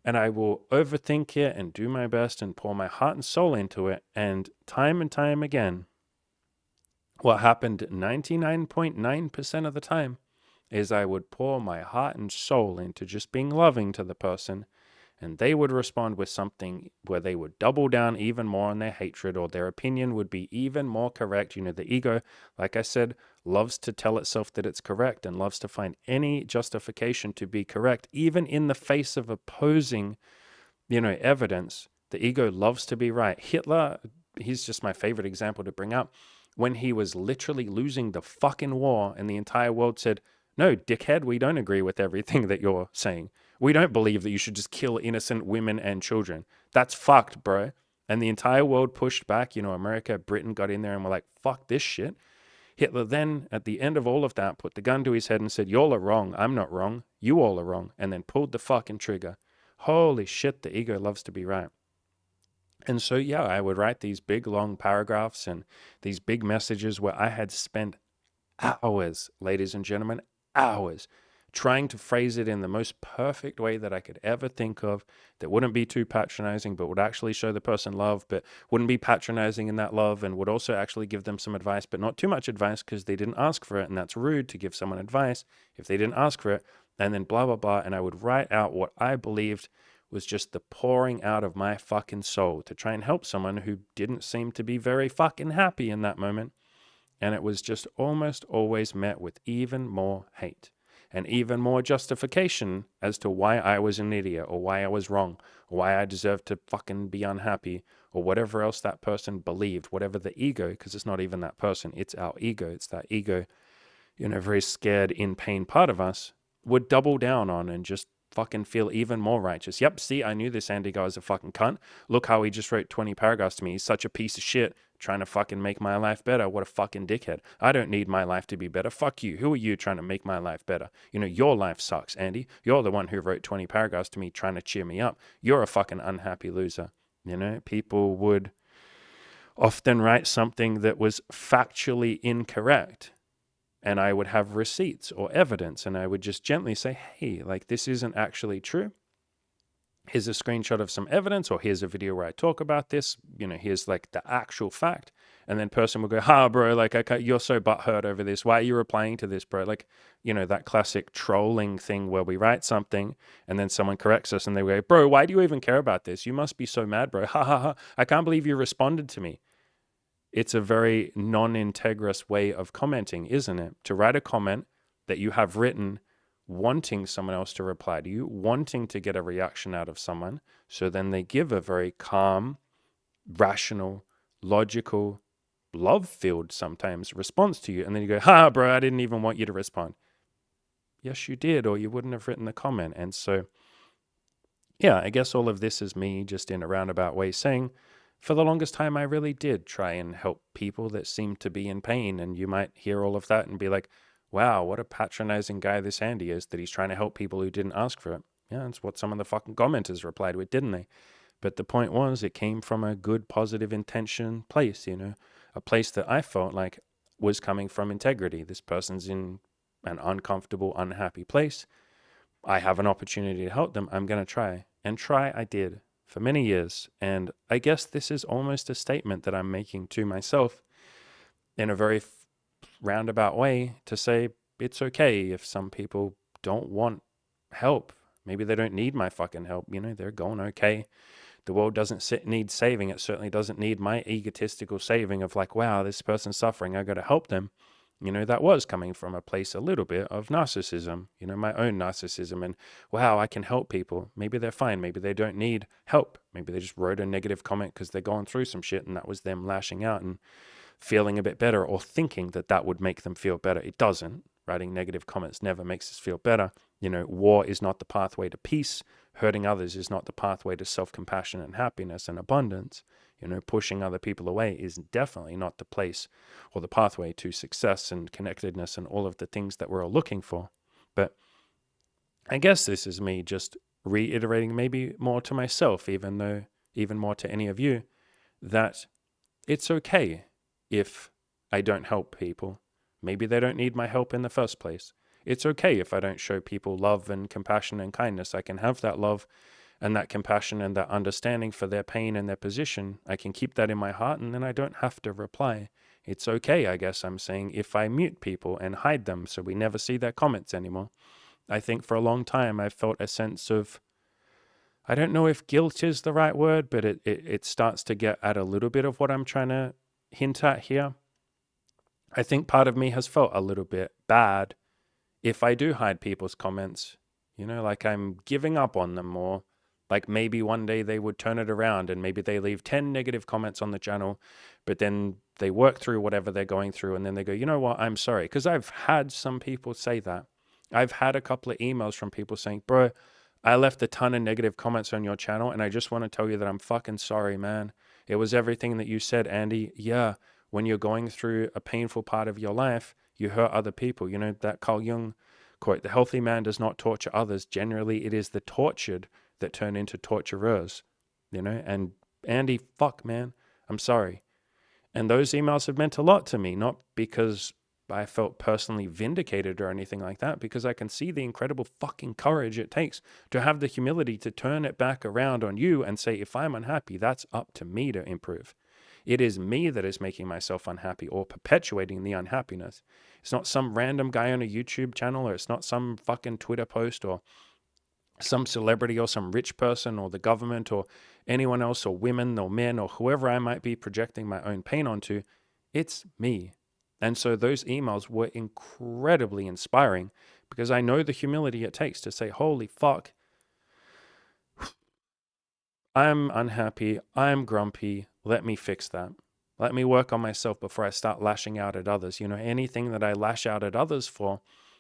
And I will overthink it and do my best and pour my heart and soul into it. And time again, what happened 99.9% of the time is I would pour my heart and soul into just being loving to the person, and they would respond with something where they would double down even more on their hatred, or their opinion would be even more correct. The ego, like I said, loves to tell itself that it's correct and loves to find any justification to be correct, even in the face of opposing, evidence. The ego loves to be right. Hitler, he's just my favorite example to bring up. When he was literally losing the fucking war and the entire world said, no, dickhead, we don't agree with everything that you're saying. We don't believe that you should just kill innocent women and children. That's fucked, bro. And the entire world pushed back. America, Britain got in there and were like, fuck this shit. Hitler then, at the end of all of that, put the gun to his head and said, y'all are wrong. I'm not wrong. You all are wrong. And then pulled the fucking trigger. Holy shit, the ego loves to be right. And so, yeah, I would write these big, long paragraphs and these big messages where I had spent hours, ladies and gentlemen, hours, trying to phrase it in the most perfect way that I could ever think of, that wouldn't be too patronizing, but would actually show the person love, but wouldn't be patronizing in that love, and would also actually give them some advice, but not too much advice because they didn't ask for it. And that's rude to give someone advice if they didn't ask for it. And then blah, blah, blah. And I would write out what I believed was just the pouring out of my fucking soul to try and help someone who didn't seem to be very fucking happy in that moment. And it was just almost always met with even more hate and even more justification as to why I was an idiot or why I was wrong or why I deserved to fucking be unhappy or whatever else that person believed, whatever the ego, because it's not even that person, it's our ego. It's that ego, very scared, in pain part of us would double down on and just fucking feel even more righteous. Yep, see, I knew this Andy guy was a fucking cunt. Look how he just wrote 20 paragraphs to me. He's such a piece of shit trying to fucking make my life better. What a fucking dickhead. I don't need my life to be better. Fuck you. Who are you trying to make my life better? Your life sucks, Andy. You're the one who wrote 20 paragraphs to me trying to cheer me up. You're a fucking unhappy loser. People would often write something that was factually incorrect. And I would have receipts or evidence, and I would just gently say, hey, like, this isn't actually true. here's a screenshot of some evidence, or here's a video where I talk about this, here's like the actual fact. And then person will go, bro, like, you're so butthurt over this. Why are you replying to this, bro? Like, that classic trolling thing where we write something and then someone corrects us and they go, bro, why do you even care about this? You must be so mad, bro. Ha ha ha. I can't believe you responded to me. It's a very non-integrous way of commenting, isn't it? To write a comment that you have written wanting someone else to reply to you, wanting to get a reaction out of someone. So then they give a very calm, rational, logical, love-filled sometimes response to you. And then you go, bro, I didn't even want you to respond. Yes, you did, or you wouldn't have written the comment. And so, yeah, I guess all of this is me just in a roundabout way saying, for the longest time, I really did try and help people that seemed to be in pain. And you might hear all of that and be like, wow, what a patronizing guy this Andy is, that he's trying to help people who didn't ask for it. Yeah, that's what some of the fucking commenters replied with, didn't they? But the point was, it came from a good, positive intention place, a place that I felt like was coming from integrity. This person's in an uncomfortable, unhappy place. I have an opportunity to help them. I'm going to try. And try I did for many years. And I guess this is almost a statement that I'm making to myself in a very roundabout way to say it's okay if some people don't want help. Maybe they don't need my fucking help. They're going okay. The world doesn't need saving. It certainly doesn't need my egotistical saving of like, wow, this person's suffering, I got to help them. That was coming from a place a little bit of narcissism, my own narcissism. And wow, I can help people. Maybe they're fine. Maybe they don't need help. Maybe they just wrote a negative comment because they're going through some shit and that was them lashing out and feeling a bit better, or thinking that that would make them feel better. It doesn't. Writing negative comments never makes us feel better. War is not the pathway to peace. Hurting others is not the pathway to self-compassion and happiness and abundance. Pushing other people away is definitely not the place or the pathway to success and connectedness and all of the things that we're all looking for. But I guess this is me just reiterating, maybe more to myself, even more to any of you, that it's okay if I don't help people. Maybe they don't need my help in the first place. It's okay if I don't show people love and compassion and kindness. I can have that love and that compassion and that understanding for their pain and their position. I can keep that in my heart and then I don't have to reply. It's okay, I guess I'm saying, if I mute people and hide them so we never see their comments anymore. I think for a long time I felt a sense of, I don't know if guilt is the right word, but it starts to get at a little bit of what I'm trying to hint at here. I think part of me has felt a little bit bad if I do hide people's comments, like I'm giving up on them, or like maybe one day they would turn it around and maybe they leave 10 negative comments on the channel, but then they work through whatever they're going through and then they go, you know what, I'm sorry. Because I've had some people say that. I've had a couple of emails from people saying, bro, I left a ton of negative comments on your channel and I just want to tell you that I'm fucking sorry, man. It was everything that you said, Andy. Yeah, when you're going through a painful part of your life, you hurt other people. That Carl Jung quote, the healthy man does not torture others. Generally, it is the tortured that turn into torturers, and Andy, fuck, man, I'm sorry. And those emails have meant a lot to me, not because I felt personally vindicated or anything like that, because I can see the incredible fucking courage it takes to have the humility to turn it back around on you and say, if I'm unhappy, that's up to me to improve. It is me that is making myself unhappy or perpetuating the unhappiness. It's not some random guy on a YouTube channel, or it's not some fucking Twitter post, or some celebrity, or some rich person, or the government, or anyone else, or women or men, or whoever I might be projecting my own pain onto. It's me. And so those emails were incredibly inspiring because I know the humility it takes to say, holy fuck, I'm unhappy, I'm grumpy, let me fix that. Let me work on myself before I start lashing out at others. Anything that I lash out at others for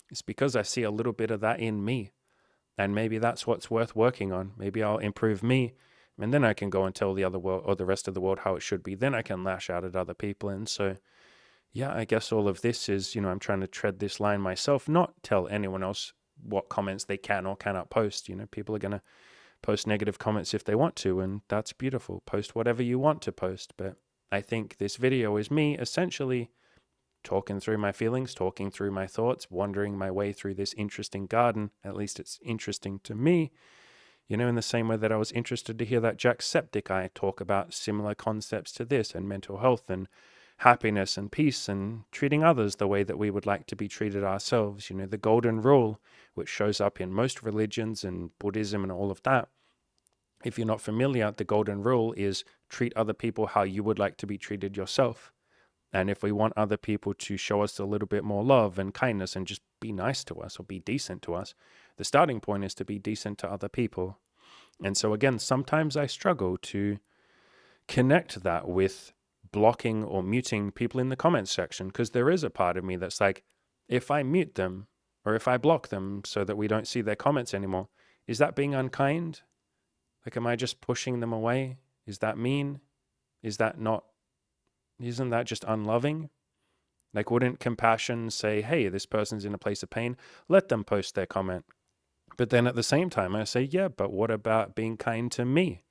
is because I see a little bit of that in me. And maybe that's what's worth working on. Maybe I'll improve me, and then I can go and tell the other world, or the rest of the world, how it should be. Then I can lash out at other people. And so, yeah, I guess all of this is, I'm trying to tread this line myself, not tell anyone else what comments they can or cannot post. People are going to post negative comments if they want to, and that's beautiful. Post whatever you want to post. But I think this video is me essentially talking through my feelings, talking through my thoughts, wandering my way through this interesting garden. At least it's interesting to me. You know, in the same way that I was interested to hear that JackSepticEye talk about similar concepts to this and mental health and happiness and peace and treating others the way that we would like to be treated ourselves. You know, the golden rule, which shows up in most religions and Buddhism and all of that. If you're not familiar, the golden rule is treat other people how you would like to be treated yourself. And if we want other people to show us a little bit more love and kindness and just be nice to us or be decent to us, the starting point is to be decent to other people. And so again, sometimes I struggle to connect that with blocking or muting people in the comments section, because there is a part of me that's like, if I mute them or if I block them so that we don't see their comments anymore, is that being unkind? Like, am I just pushing them away? Is that mean? Is that not, isn't that just unloving? Like, wouldn't compassion say, hey, this person's in a place of pain, let them post their comment? But then at the same time, I say, yeah, but what about being kind to me?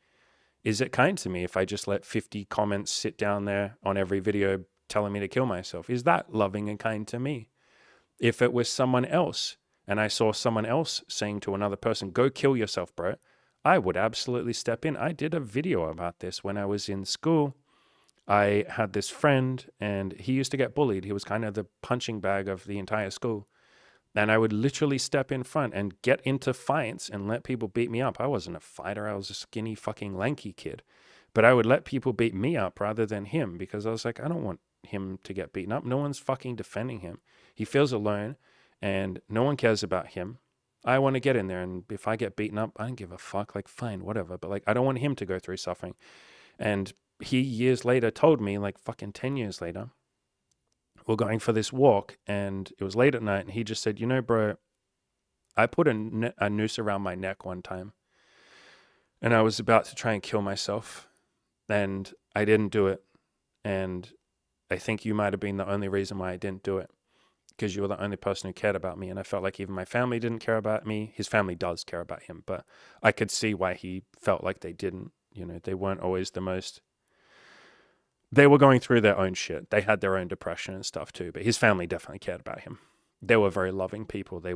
Is it kind to me if I just let 50 comments sit down there on every video telling me to kill myself? Is that loving and kind to me? If it was someone else and I saw someone else saying to another person, go kill yourself, bro, I would absolutely step in. I did a video about this when I was in school. I had this friend and he used to get bullied. He was kind of the punching bag of the entire school. And I would literally step in front and get into fights and let people beat me up. I wasn't a fighter. I was a skinny fucking lanky kid. But I would let people beat me up rather than him, because I was like, I don't want him to get beaten up. No one's fucking defending him. He feels alone and no one cares about him. I want to get in there, and if I get beaten up, I don't give a fuck. Like, fine, whatever. But like, I don't want him to go through suffering. And he years later told me, like fucking 10 years later, we're going for this walk and it was late at night, and he just said, you know, bro, I put a noose around my neck one time and I was about to try and kill myself and I didn't do it. And I think you might have been the only reason why I didn't do it, because you were the only person who cared about me. And I felt like even my family didn't care about me. His family does care about him, but I could see why he felt like they didn't. You know, they weren't always the most, they were going through their own shit. They had their own depression and stuff too, but his family definitely cared about him. They were very loving people. They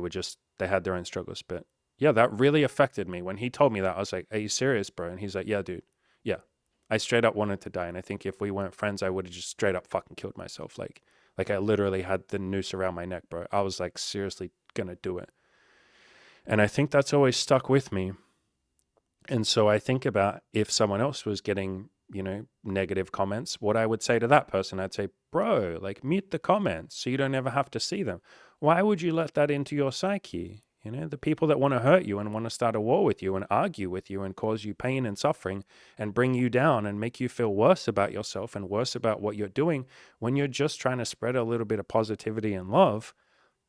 had their own struggles. But yeah, that really affected me. When he told me that, I was like, are you serious, bro? And he's like, yeah, dude. Yeah. I straight up wanted to die. And I think if we weren't friends, I would have just straight up fucking killed myself. Like I literally had the noose around my neck, bro. I was like seriously gonna do it. And I think that's always stuck with me. And so I think about if someone else was getting, you know, negative comments, what I would say to that person. I'd say, bro, like, mute the comments so you don't ever have to see them. Why would you let that into your psyche? You know, the people that want to hurt you and want to start a war with you and argue with you and cause you pain and suffering and bring you down and make you feel worse about yourself and worse about what you're doing when you're just trying to spread a little bit of positivity and love.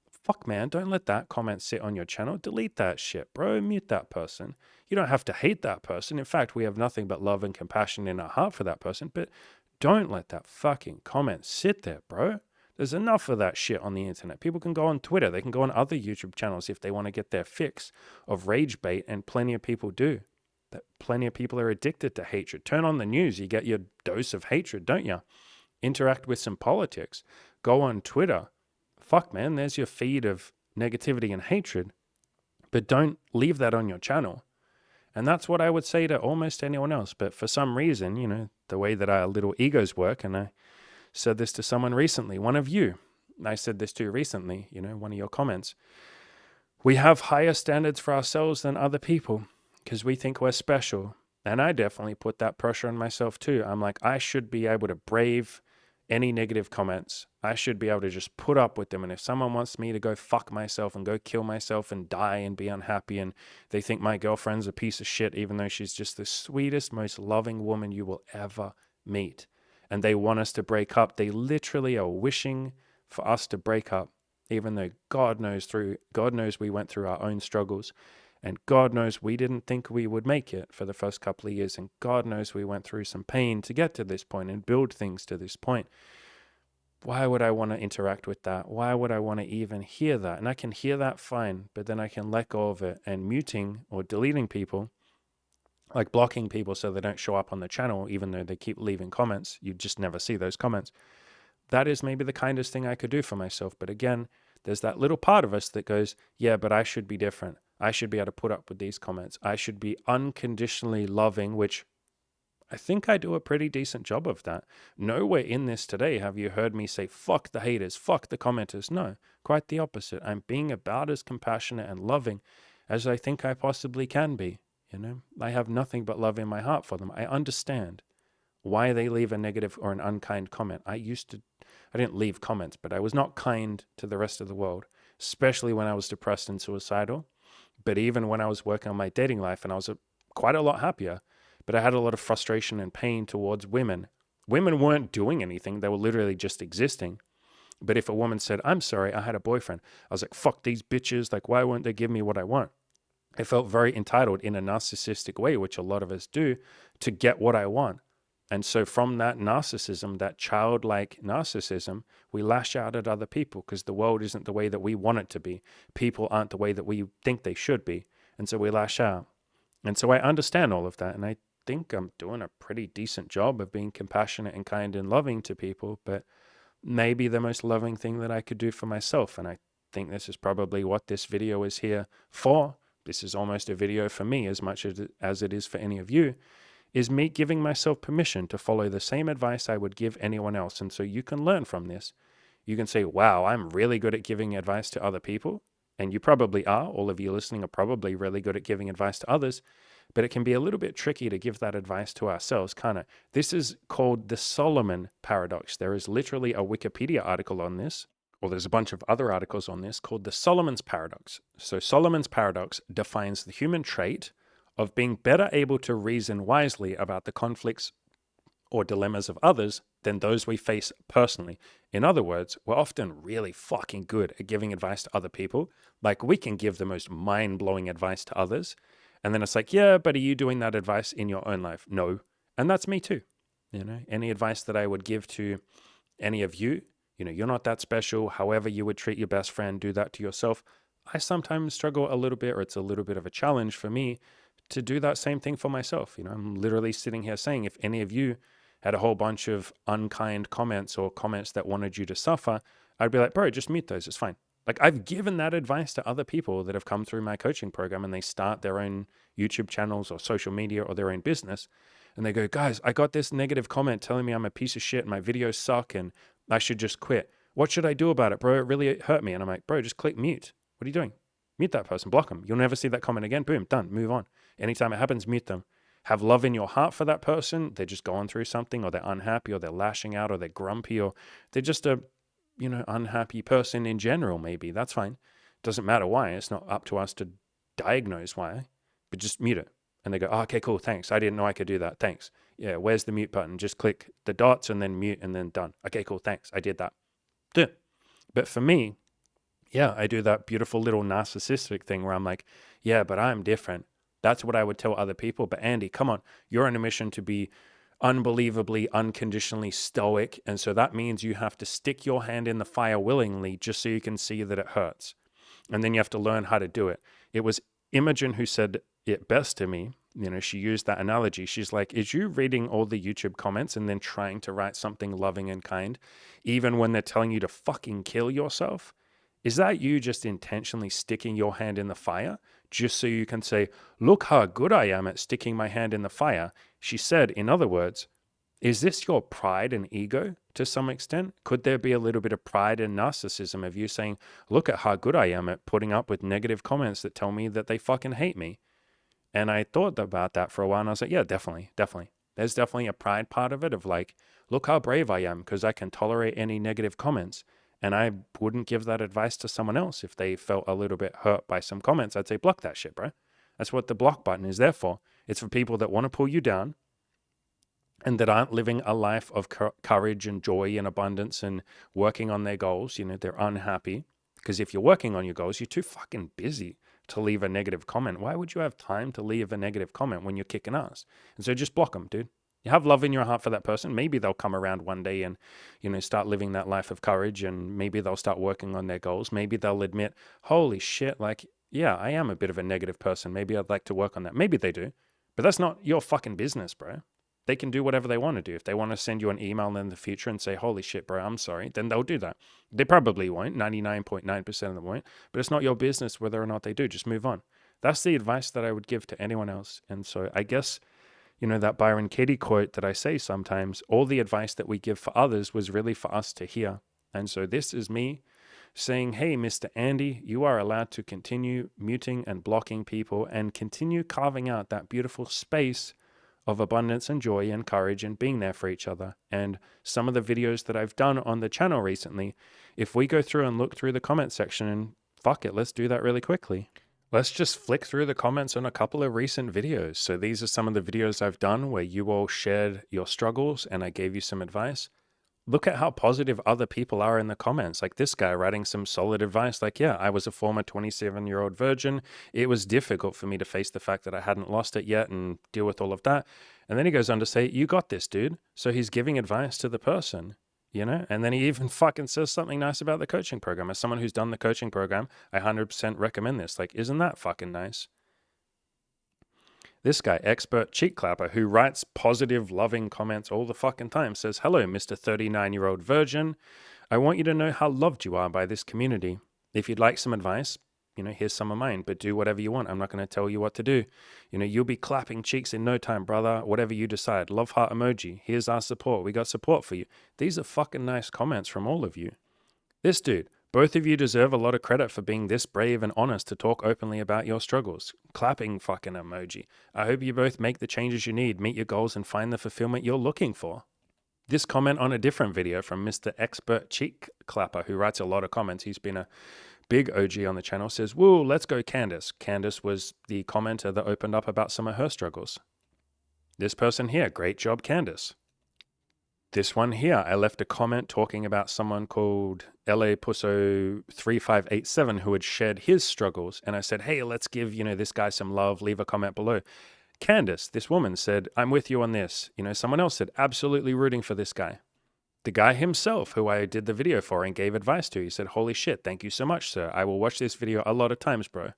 Fuck, man, don't let that comment sit on your channel. Delete that shit, bro. Mute that person. You don't have to hate that person. In fact, we have nothing but love and compassion in our heart for that person, but don't let that fucking comment sit there, bro. There's enough of that shit on the internet. People can go on Twitter. They can go on other YouTube channels if they want to get their fix of rage bait, and plenty of people do. That plenty of people are addicted to hatred. Turn on the news. You get your dose of hatred, don't you? Interact with some politics. Go on Twitter. Fuck, man, there's your feed of negativity and hatred, but don't leave that on your channel. And that's what I would say to almost anyone else. But for some reason, you know, the way that our little egos work, and I said this to someone recently, one of you, I said this to recently, you know, one of your comments, we have higher standards for ourselves than other people because we think we're special. And I definitely put that pressure on myself too. I'm like, I should be able to brave any negative comments. I should be able to just put up with them. And if someone wants me to go fuck myself and go kill myself and die and be unhappy, and they think my girlfriend's a piece of shit, even though she's just the sweetest, most loving woman you will ever meet, and they want us to break up, they literally are wishing for us to break up, even though God knows we went through our own struggles. And God knows we didn't think we would make it for the first couple of years. And God knows we went through some pain to get to this point and build things to this point. Why would I want to interact with that? Why would I want to even hear that? And I can hear that fine, but then I can let go of it. And muting or deleting people, like blocking people so they don't show up on the channel, even though they keep leaving comments, you just never see those comments. That is maybe the kindest thing I could do for myself. But again, there's that little part of us that goes, yeah, but I should be different. I should be able to put up with these comments. I should be unconditionally loving, which I think I do a pretty decent job of that. Nowhere in this today have you heard me say, fuck the haters, fuck the commenters. No, quite the opposite. I'm being about as compassionate and loving as I think I possibly can be. I have nothing but love in my heart for them. I understand why they leave a negative or an unkind comment. I didn't leave comments, but I was not kind to the rest of the world, especially when I was depressed and suicidal. But even when I was working on my dating life and I was quite a lot happier, but I had a lot of frustration and pain towards women. Women weren't doing anything. They were literally just existing. But if a woman said, I'm sorry, I had a boyfriend, I was like, fuck these bitches. Like, why won't they give me what I want? I felt very entitled in a narcissistic way, which a lot of us do, to get what I want. And so from that narcissism, that childlike narcissism, we lash out at other people because the world isn't the way that we want it to be. People aren't the way that we think they should be. And so we lash out. And so I understand all of that. And I think I'm doing a pretty decent job of being compassionate and kind and loving to people, but maybe the most loving thing that I could do for myself. And I think this is probably what this video is here for. This is almost a video for me as much as it is for any of you, is me giving myself permission to follow the same advice I would give anyone else. And so you can learn from this. You can say, wow, I'm really good at giving advice to other people. And you probably are. All of you listening are probably really good at giving advice to others. But it can be a little bit tricky to give that advice to ourselves, can't it? This is called the Solomon paradox. There is literally a Wikipedia article on this, or there's a bunch of other articles on this called the Solomon's paradox. So Solomon's paradox defines the human trait of being better able to reason wisely about the conflicts or dilemmas of others than those we face personally. In other words, we're often really fucking good at giving advice to other people. Like, we can give the most mind-blowing advice to others. And then it's like, yeah, but are you doing that advice in your own life? No. And that's me too. Any advice that I would give to any of you, you're not that special. However you would treat your best friend, do that to yourself. I sometimes struggle a little bit, or it's a little bit of a challenge for me to do that same thing for myself. I'm literally sitting here saying, if any of you had a whole bunch of unkind comments or comments that wanted you to suffer, I'd be like, bro, just mute those. It's fine. Like, I've given that advice to other people that have come through my coaching program and they start their own YouTube channels or social media or their own business. And they go, guys, I got this negative comment telling me I'm a piece of shit and my videos suck and I should just quit. What should I do about it, bro? It really hurt me. And I'm like, bro, just click mute. What are you doing? Mute that person, block them. You'll never see that comment again. Boom, done, move on. Anytime it happens, mute them. Have love in your heart for that person. They're just going through something, or they're unhappy, or they're lashing out, or they're grumpy, or they're just a unhappy person in general. Maybe that's fine. Doesn't matter why. It's not up to us to diagnose why, but just mute it. And they go, oh, okay, cool, thanks. I didn't know I could do that. Thanks. Yeah, where's the mute button? Just click the dots and then mute and then done. Okay, cool, thanks. I did that. Yeah. But for me, yeah, I do that beautiful little narcissistic thing where I'm like, yeah, but I'm different. That's what I would tell other people. But Andy, come on, you're on a mission to be unbelievably, unconditionally stoic. And so that means you have to stick your hand in the fire willingly just so you can see that it hurts. And then you have to learn how to do it. It was Imogen who said it best to me. She used that analogy. She's like, is you reading all the YouTube comments and then trying to write something loving and kind, even when they're telling you to fucking kill yourself? Is that you just intentionally sticking your hand in the fire just so you can say, look how good I am at sticking my hand in the fire? She said, in other words, is this your pride and ego to some extent? Could there be a little bit of pride and narcissism of you saying, look at how good I am at putting up with negative comments that tell me that they fucking hate me? And I thought about that for a while and I was like, yeah, definitely. There's definitely a pride part of it of like, look how brave I am because I can tolerate any negative comments. And I wouldn't give that advice to someone else if they felt a little bit hurt by some comments. I'd say, block that shit, bro. That's what the block button is there for. It's for people that want to pull you down and that aren't living a life of courage and joy and abundance and working on their goals. They're unhappy. Because if you're working on your goals, you're too fucking busy to leave a negative comment. Why would you have time to leave a negative comment when you're kicking ass? And so just block them, dude. You have love in your heart for that person. Maybe they'll come around one day and, start living that life of courage, and maybe they'll start working on their goals. Maybe they'll admit, holy shit, like, yeah, I am a bit of a negative person. Maybe I'd like to work on that. Maybe they do, but that's not your fucking business, bro. They can do whatever they want to do. If they want to send you an email in the future and say, holy shit, bro, I'm sorry, then they'll do that. They probably won't. 99.9% of them won't, but it's not your business whether or not they do. Just move on. That's the advice that I would give to anyone else. And so I guess, that Byron Katie quote that I say sometimes, all the advice that we give for others was really for us to hear. And so this is me saying, hey, Mr. Andy, you are allowed to continue muting and blocking people and continue carving out that beautiful space of abundance and joy and courage and being there for each other. And some of the videos that I've done on the channel recently, if we go through and look through the comment section, and fuck it, let's do that really quickly. Let's just flick through the comments on a couple of recent videos. So these are some of the videos I've done where you all shared your struggles and I gave you some advice. Look at how positive other people are in the comments. Like this guy writing some solid advice. Like, yeah, I was a former 27-year-old virgin. It was difficult for me to face the fact that I hadn't lost it yet and deal with all of that. And then he goes on to say, you got this, dude. So he's giving advice to the person, and then he even fucking says something nice about the coaching program. As someone who's done the coaching program, I 100% recommend this. Like, isn't that fucking nice? This guy, expert cheek clapper, who writes positive, loving comments all the fucking time, says, hello, Mr. 39-year-old virgin. I want you to know how loved you are by this community. If you'd like some advice, here's some of mine, but do whatever you want. I'm not going to tell you what to do. You'll be clapping cheeks in no time, brother, whatever you decide. Love heart emoji. Here's our support. We got support for you. These are fucking nice comments from all of you. This dude, both of you deserve a lot of credit for being this brave and honest to talk openly about your struggles. Clapping fucking emoji. I hope you both make the changes you need, meet your goals, and find the fulfillment you're looking for. This comment on a different video from Mr. Expert Cheek Clapper, who writes a lot of comments. He's been a big OG on the channel, says, woo, let's go Candace. Candace was the commenter that opened up about some of her struggles. This person here, great job, Candace. This one here, I left a comment talking about someone called LA Pusso 3587 who had shared his struggles. And I said, hey, let's give, this guy some love. Leave a comment below. Candace, this woman, said, I'm with you on this. Someone else said, absolutely rooting for this guy. The guy himself, who I did the video for and gave advice to, he said, holy shit, thank you so much, sir. I will watch this video a lot of times, bro.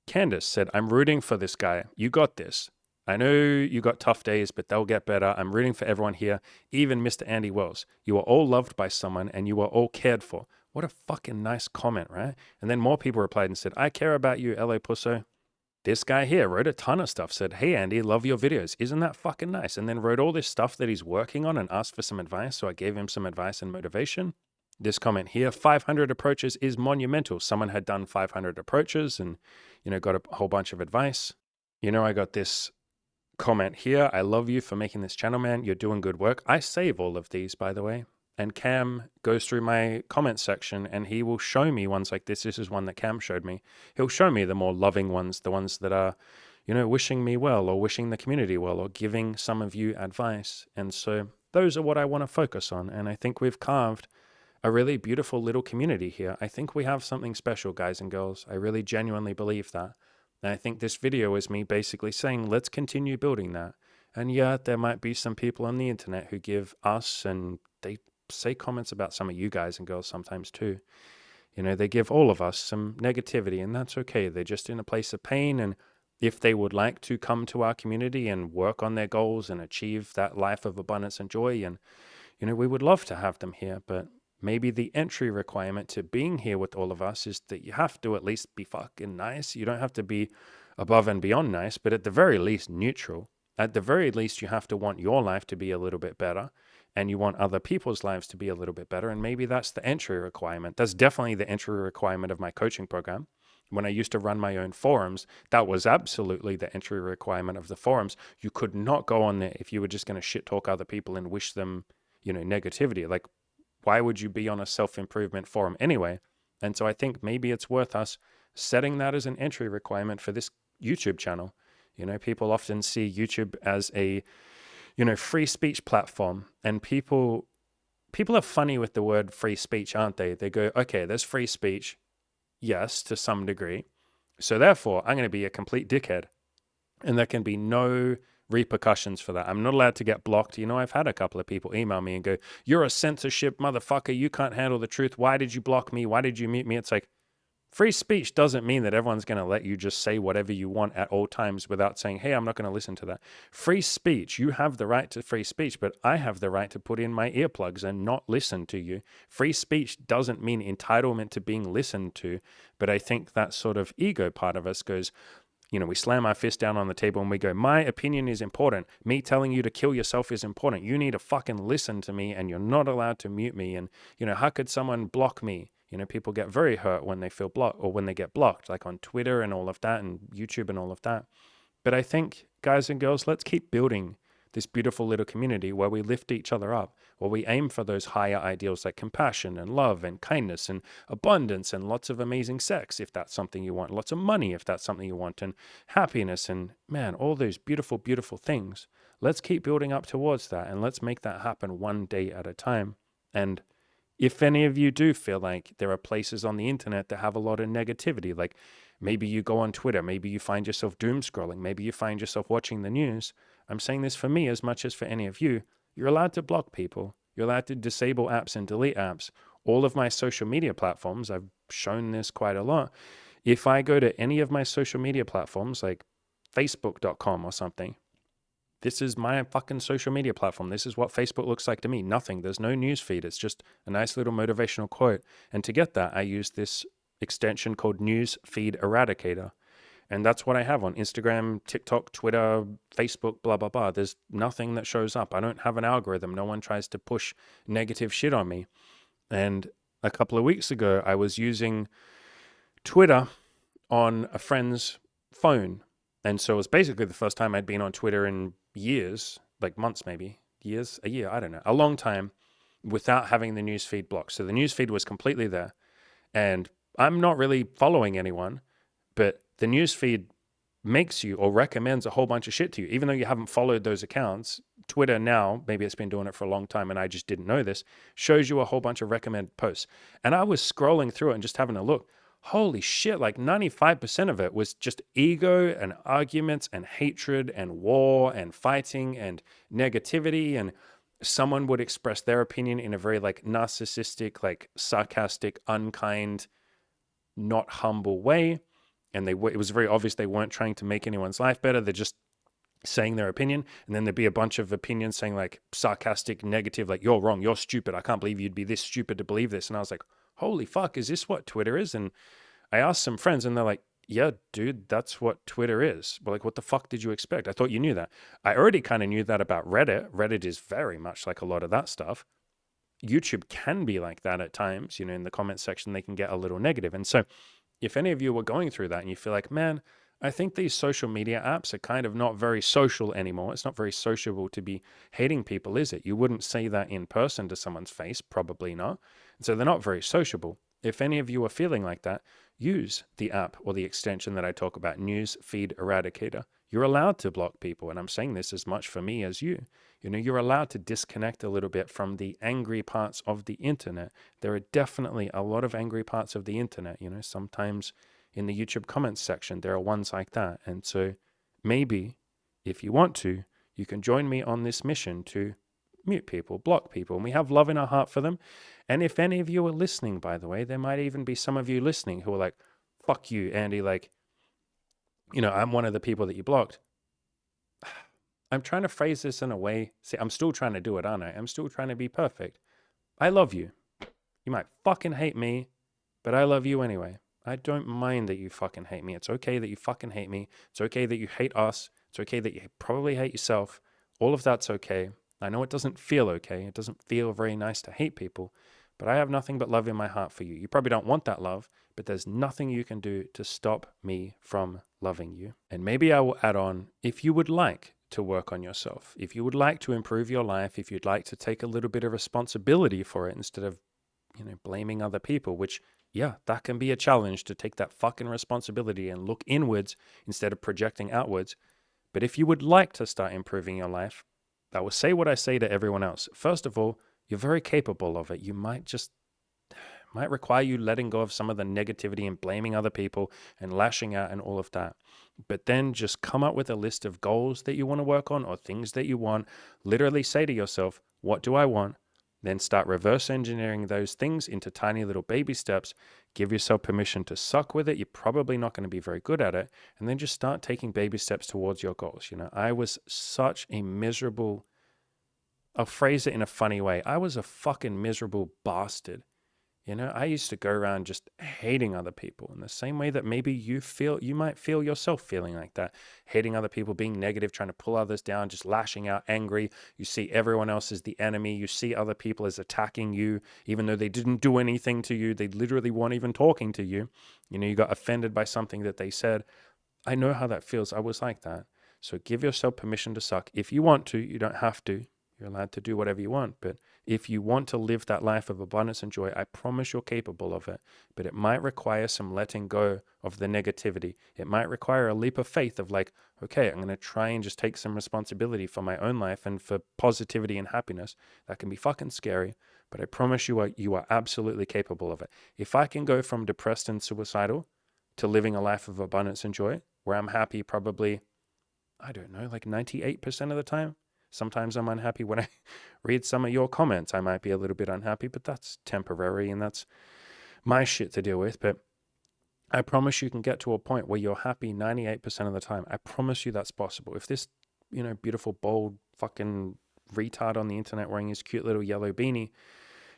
Candace said, I'm rooting for this guy. You got this. I know you got tough days, but they'll get better. I'm rooting for everyone here, even Mr. Andy Wells. You are all loved by someone and you are all cared for. What a fucking nice comment, right? And then more people replied and said, I care about you, LA Pusso. This guy here wrote a ton of stuff, said, hey, Andy, love your videos. Isn't that fucking nice? And then wrote all this stuff that he's working on and asked for some advice. So I gave him some advice and motivation. This comment here, 500 approaches is monumental. Someone had done 500 approaches and, got a whole bunch of advice. I got this comment here. I love you for making this channel, man. You're doing good work. I save all of these, by the way. And Cam goes through my comment section and he will show me ones like this. This is one that Cam showed me. He'll show me the more loving ones, the ones that are, wishing me well or wishing the community well or giving some of you advice. And so those are what I want to focus on. And I think we've carved a really beautiful little community here. I think we have something special, guys and girls. I really genuinely believe that. And I think this video is me basically saying, let's continue building that. And yeah, there might be some people on the internet who give us, and they say comments about some of you guys and girls sometimes too. They give all of us some negativity, and that's okay. They're just in a place of pain. And if they would like to come to our community and work on their goals and achieve that life of abundance and joy, and, we would love to have them here. But maybe the entry requirement to being here with all of us is that you have to at least be fucking nice. You don't have to be above and beyond nice, but at the very least neutral. At the very least, you have to want your life to be a little bit better and you want other people's lives to be a little bit better. And maybe that's the entry requirement. That's definitely the entry requirement of my coaching program. When I used to run my own forums, that was absolutely the entry requirement of the forums. You could not go on there if you were just going to shit talk other people and wish them, negativity. Like, why would you be on a self-improvement forum anyway? And so I think maybe it's worth us setting that as an entry requirement for this YouTube channel. People often see YouTube as a, free speech platform. And people are funny with the word free speech, aren't they? They go, okay, there's free speech. Yes, to some degree. So therefore, I'm going to be a complete dickhead. And there can be no repercussions for that. I'm not allowed to get blocked. I've had a couple of people email me and go, you're a censorship motherfucker. You can't handle the truth. Why did you block me? Why did you mute me? It's like, Free speech doesn't mean that everyone's going to let you just say whatever you want at all times without saying, hey, I'm not going to listen to that. Free speech, you have the right to free speech, but I have the right to put in my earplugs and not listen to you. Free speech doesn't mean entitlement to being listened to, but I think that sort of ego part of us goes, we slam our fist down on the table and we go, my opinion is important. Me telling you to kill yourself is important. You need to fucking listen to me and you're not allowed to mute me. And, how could someone block me? People get very hurt when they feel blocked or when they get blocked, like on Twitter and all of that and YouTube and all of that. But I think, guys and girls, let's keep building this beautiful little community where we lift each other up, where we aim for those higher ideals like compassion and love and kindness and abundance and lots of amazing sex, if that's something you want, lots of money, if that's something you want, and happiness and, man, all those beautiful, beautiful things. Let's keep building up towards that and let's make that happen one day at a time. And if any of you do feel like there are places on the internet that have a lot of negativity, like maybe you go on Twitter, maybe you find yourself doom scrolling, maybe you find yourself watching the news, I'm saying this for me as much as for any of you. You're allowed to block people. You're allowed to disable apps and delete apps. All of my social media platforms, I've shown this quite a lot. If I go to any of my social media platforms like Facebook.com or something, this is my fucking social media platform. This is what Facebook looks like to me. Nothing. There's no news feed. It's just a nice little motivational quote. And to get that, I use this extension called News Feed Eradicator. And that's what I have on Instagram, TikTok, Twitter, Facebook, blah, blah, blah. There's nothing that shows up. I don't have an algorithm. No one tries to push negative shit on me. And a couple of weeks ago, I was using Twitter on a friend's phone. And so it was basically the first time I'd been on Twitter in years, like months maybe, years, a year, I don't know, a long time without having the newsfeed blocked. So the newsfeed was completely there. And I'm not really following anyone, but the newsfeed makes you or recommends a whole bunch of shit to you, even though you haven't followed those accounts. Twitter now, maybe it's been doing it for a long time and I just didn't know this, shows you a whole bunch of recommended posts. And I was scrolling through it and just having a look. Holy shit, like 95% of it was just ego and arguments and hatred and war and fighting and negativity. And someone would express their opinion in a very like narcissistic, like sarcastic, unkind, not humble way. And it was very obvious they weren't trying to make anyone's life better. They're just saying their opinion. And then there'd be a bunch of opinions saying like sarcastic, negative, like you're wrong, you're stupid. I can't believe you'd be this stupid to believe this. And I was like, holy fuck, is this what Twitter is? And I asked some friends and they're like, yeah, dude, that's what Twitter is. But like, what the fuck did you expect? I thought you knew that. I already kind of knew that about Reddit. Reddit is very much like a lot of that stuff. YouTube can be like that at times, in the comment section, they can get a little negative. And so if any of you were going through that and you feel like, man, I think these social media apps are kind of not very social anymore. It's not very sociable to be hating people, is it? You wouldn't say that in person to someone's face, probably not. And so they're not very sociable. If any of you are feeling like that, use the app or the extension that I talk about, News Feed Eradicator. You're allowed to block people, and I'm saying this as much for me as you. You're allowed to disconnect a little bit from the angry parts of the internet. There are definitely a lot of angry parts of the internet. Sometimes in the YouTube comments section, there are ones like that. And so maybe if you want to, you can join me on this mission to mute people, block people, and we have love in our heart for them. And if any of you are listening, by the way, there might even be some of you listening who are like, fuck you, Andy, like, I'm one of the people that you blocked. I'm trying to phrase this in a way. See, I'm still trying to do it, aren't I? I'm still trying to be perfect. I love you. You might fucking hate me, but I love you anyway. I don't mind that you fucking hate me. It's okay that you fucking hate me. It's okay that you hate us. It's okay that you probably hate yourself. All of that's okay. I know it doesn't feel okay. It doesn't feel very nice to hate people, but I have nothing but love in my heart for you. You probably don't want that love, but there's nothing you can do to stop me from loving you. And maybe I will add on, if you would like to work on yourself, if you would like to improve your life, if you'd like to take a little bit of responsibility for it instead of, blaming other people, which, yeah, that can be a challenge to take that fucking responsibility and look inwards instead of projecting outwards. But if you would like to start improving your life, I will say what I say to everyone else. First of all, you're very capable of it. You might require you letting go of some of the negativity and blaming other people and lashing out and all of that. But then just come up with a list of goals that you want to work on or things that you want. Literally say to yourself, what do I want? Then start reverse engineering those things into tiny little baby steps. Give yourself permission to suck with it. You're probably not going to be very good at it. And then just start taking baby steps towards your goals. I was such a miserable, I'll phrase it in a funny way. I was a fucking miserable bastard. I used to go around just hating other people in the same way that maybe you might feel yourself feeling like that, hating other people, being negative, trying to pull others down, just lashing out, angry. You see everyone else as the enemy. You see other people as attacking you, even though they didn't do anything to you. They literally weren't even talking to you. You got offended by something that they said. I know how that feels. I was like that. So give yourself permission to suck. If you want to, you don't have to. You're allowed to do whatever you want. But if you want to live that life of abundance and joy, I promise you're capable of it. But it might require some letting go of the negativity. It might require a leap of faith of like, okay, I'm going to try and just take some responsibility for my own life and for positivity and happiness. That can be fucking scary. But I promise you are absolutely capable of it. If I can go from depressed and suicidal to living a life of abundance and joy, where I'm happy probably, I don't know, like 98% of the time. Sometimes I'm unhappy when I read some of your comments. I might be a little bit unhappy, but that's temporary and that's my shit to deal with. But I promise you can get to a point where you're happy 98% of the time. I promise you that's possible. If this, beautiful, bold, fucking retard on the internet wearing his cute little yellow beanie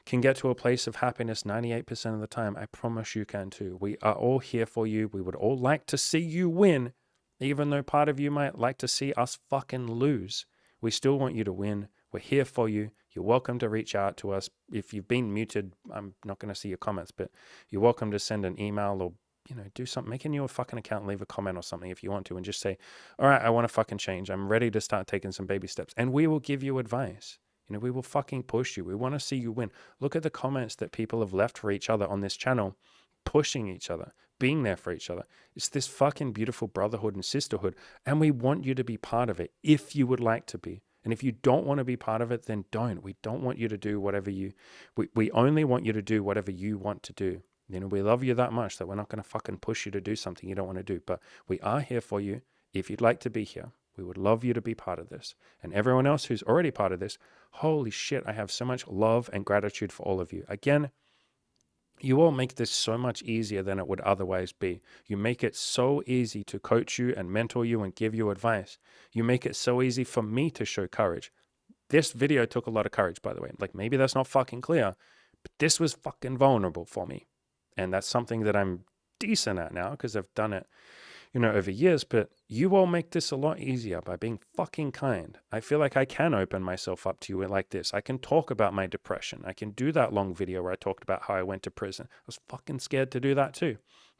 can get to a place of happiness 98% of the time, I promise you can too. We are all here for you. We would all like to see you win, even though part of you might like to see us fucking lose. We still want you to win. We're here for you. You're welcome to reach out to us. If you've been muted, I'm not going to see your comments, but you're welcome to send an email or, do something. Make a new fucking account, leave a comment or something if you want to, and just say, all right, I want to fucking change. I'm ready to start taking some baby steps. And we will give you advice. We will fucking push you. We want to see you win. Look at the comments that people have left for each other on this channel, pushing each other, being there for each other. It's this fucking beautiful brotherhood and sisterhood. And we want you to be part of it if you would like to be. And if you don't want to be part of it, then don't. We don't want you to do whatever we only want you to do whatever you want to do. We love you that much that we're not going to fucking push you to do something you don't want to do. But we are here for you if you'd like to be here. We would love you to be part of this. And everyone else who's already part of this, holy shit, I have so much love and gratitude for all of you. Again, you all make this so much easier than it would otherwise be. You make it so easy to coach you and mentor you and give you advice. You make it so easy for me to show courage. This video took a lot of courage, by the way. Like, maybe that's not fucking clear, but this was fucking vulnerable for me. And that's something that I'm decent at now because I've done it, over years. But you all make this a lot easier by being fucking kind. I feel like I can open myself up to you like this. I can talk about my depression. I can do that long video where I talked about how I went to prison. I was fucking scared to do that too.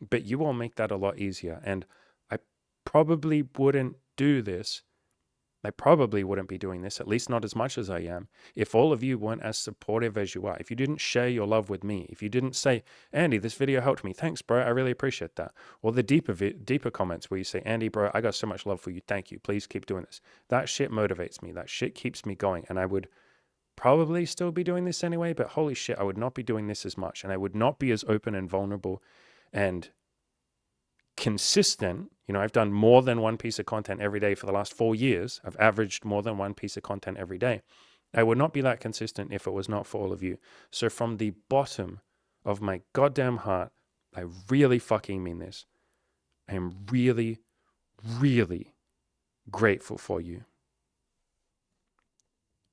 But you all make that a lot easier. And I probably wouldn't do this. I probably wouldn't be doing this, at least not as much as I am, if all of you weren't as supportive as you are. If you didn't share your love with me, if you didn't say, Andy, this video helped me. Thanks, bro. I really appreciate that. Or the deeper comments where you say, Andy, bro, I got so much love for you. Thank you. Please keep doing this. That shit motivates me. That shit keeps me going. And I would probably still be doing this anyway, but holy shit, I would not be doing this as much. And I would not be as open and vulnerable and consistent. I've done more than one piece of content every day for the last 4 years. I've averaged more than one piece of content every day. I would not be that consistent if it was not for all of you. So from the bottom of my goddamn heart, I really fucking mean this. I am really, really grateful for you.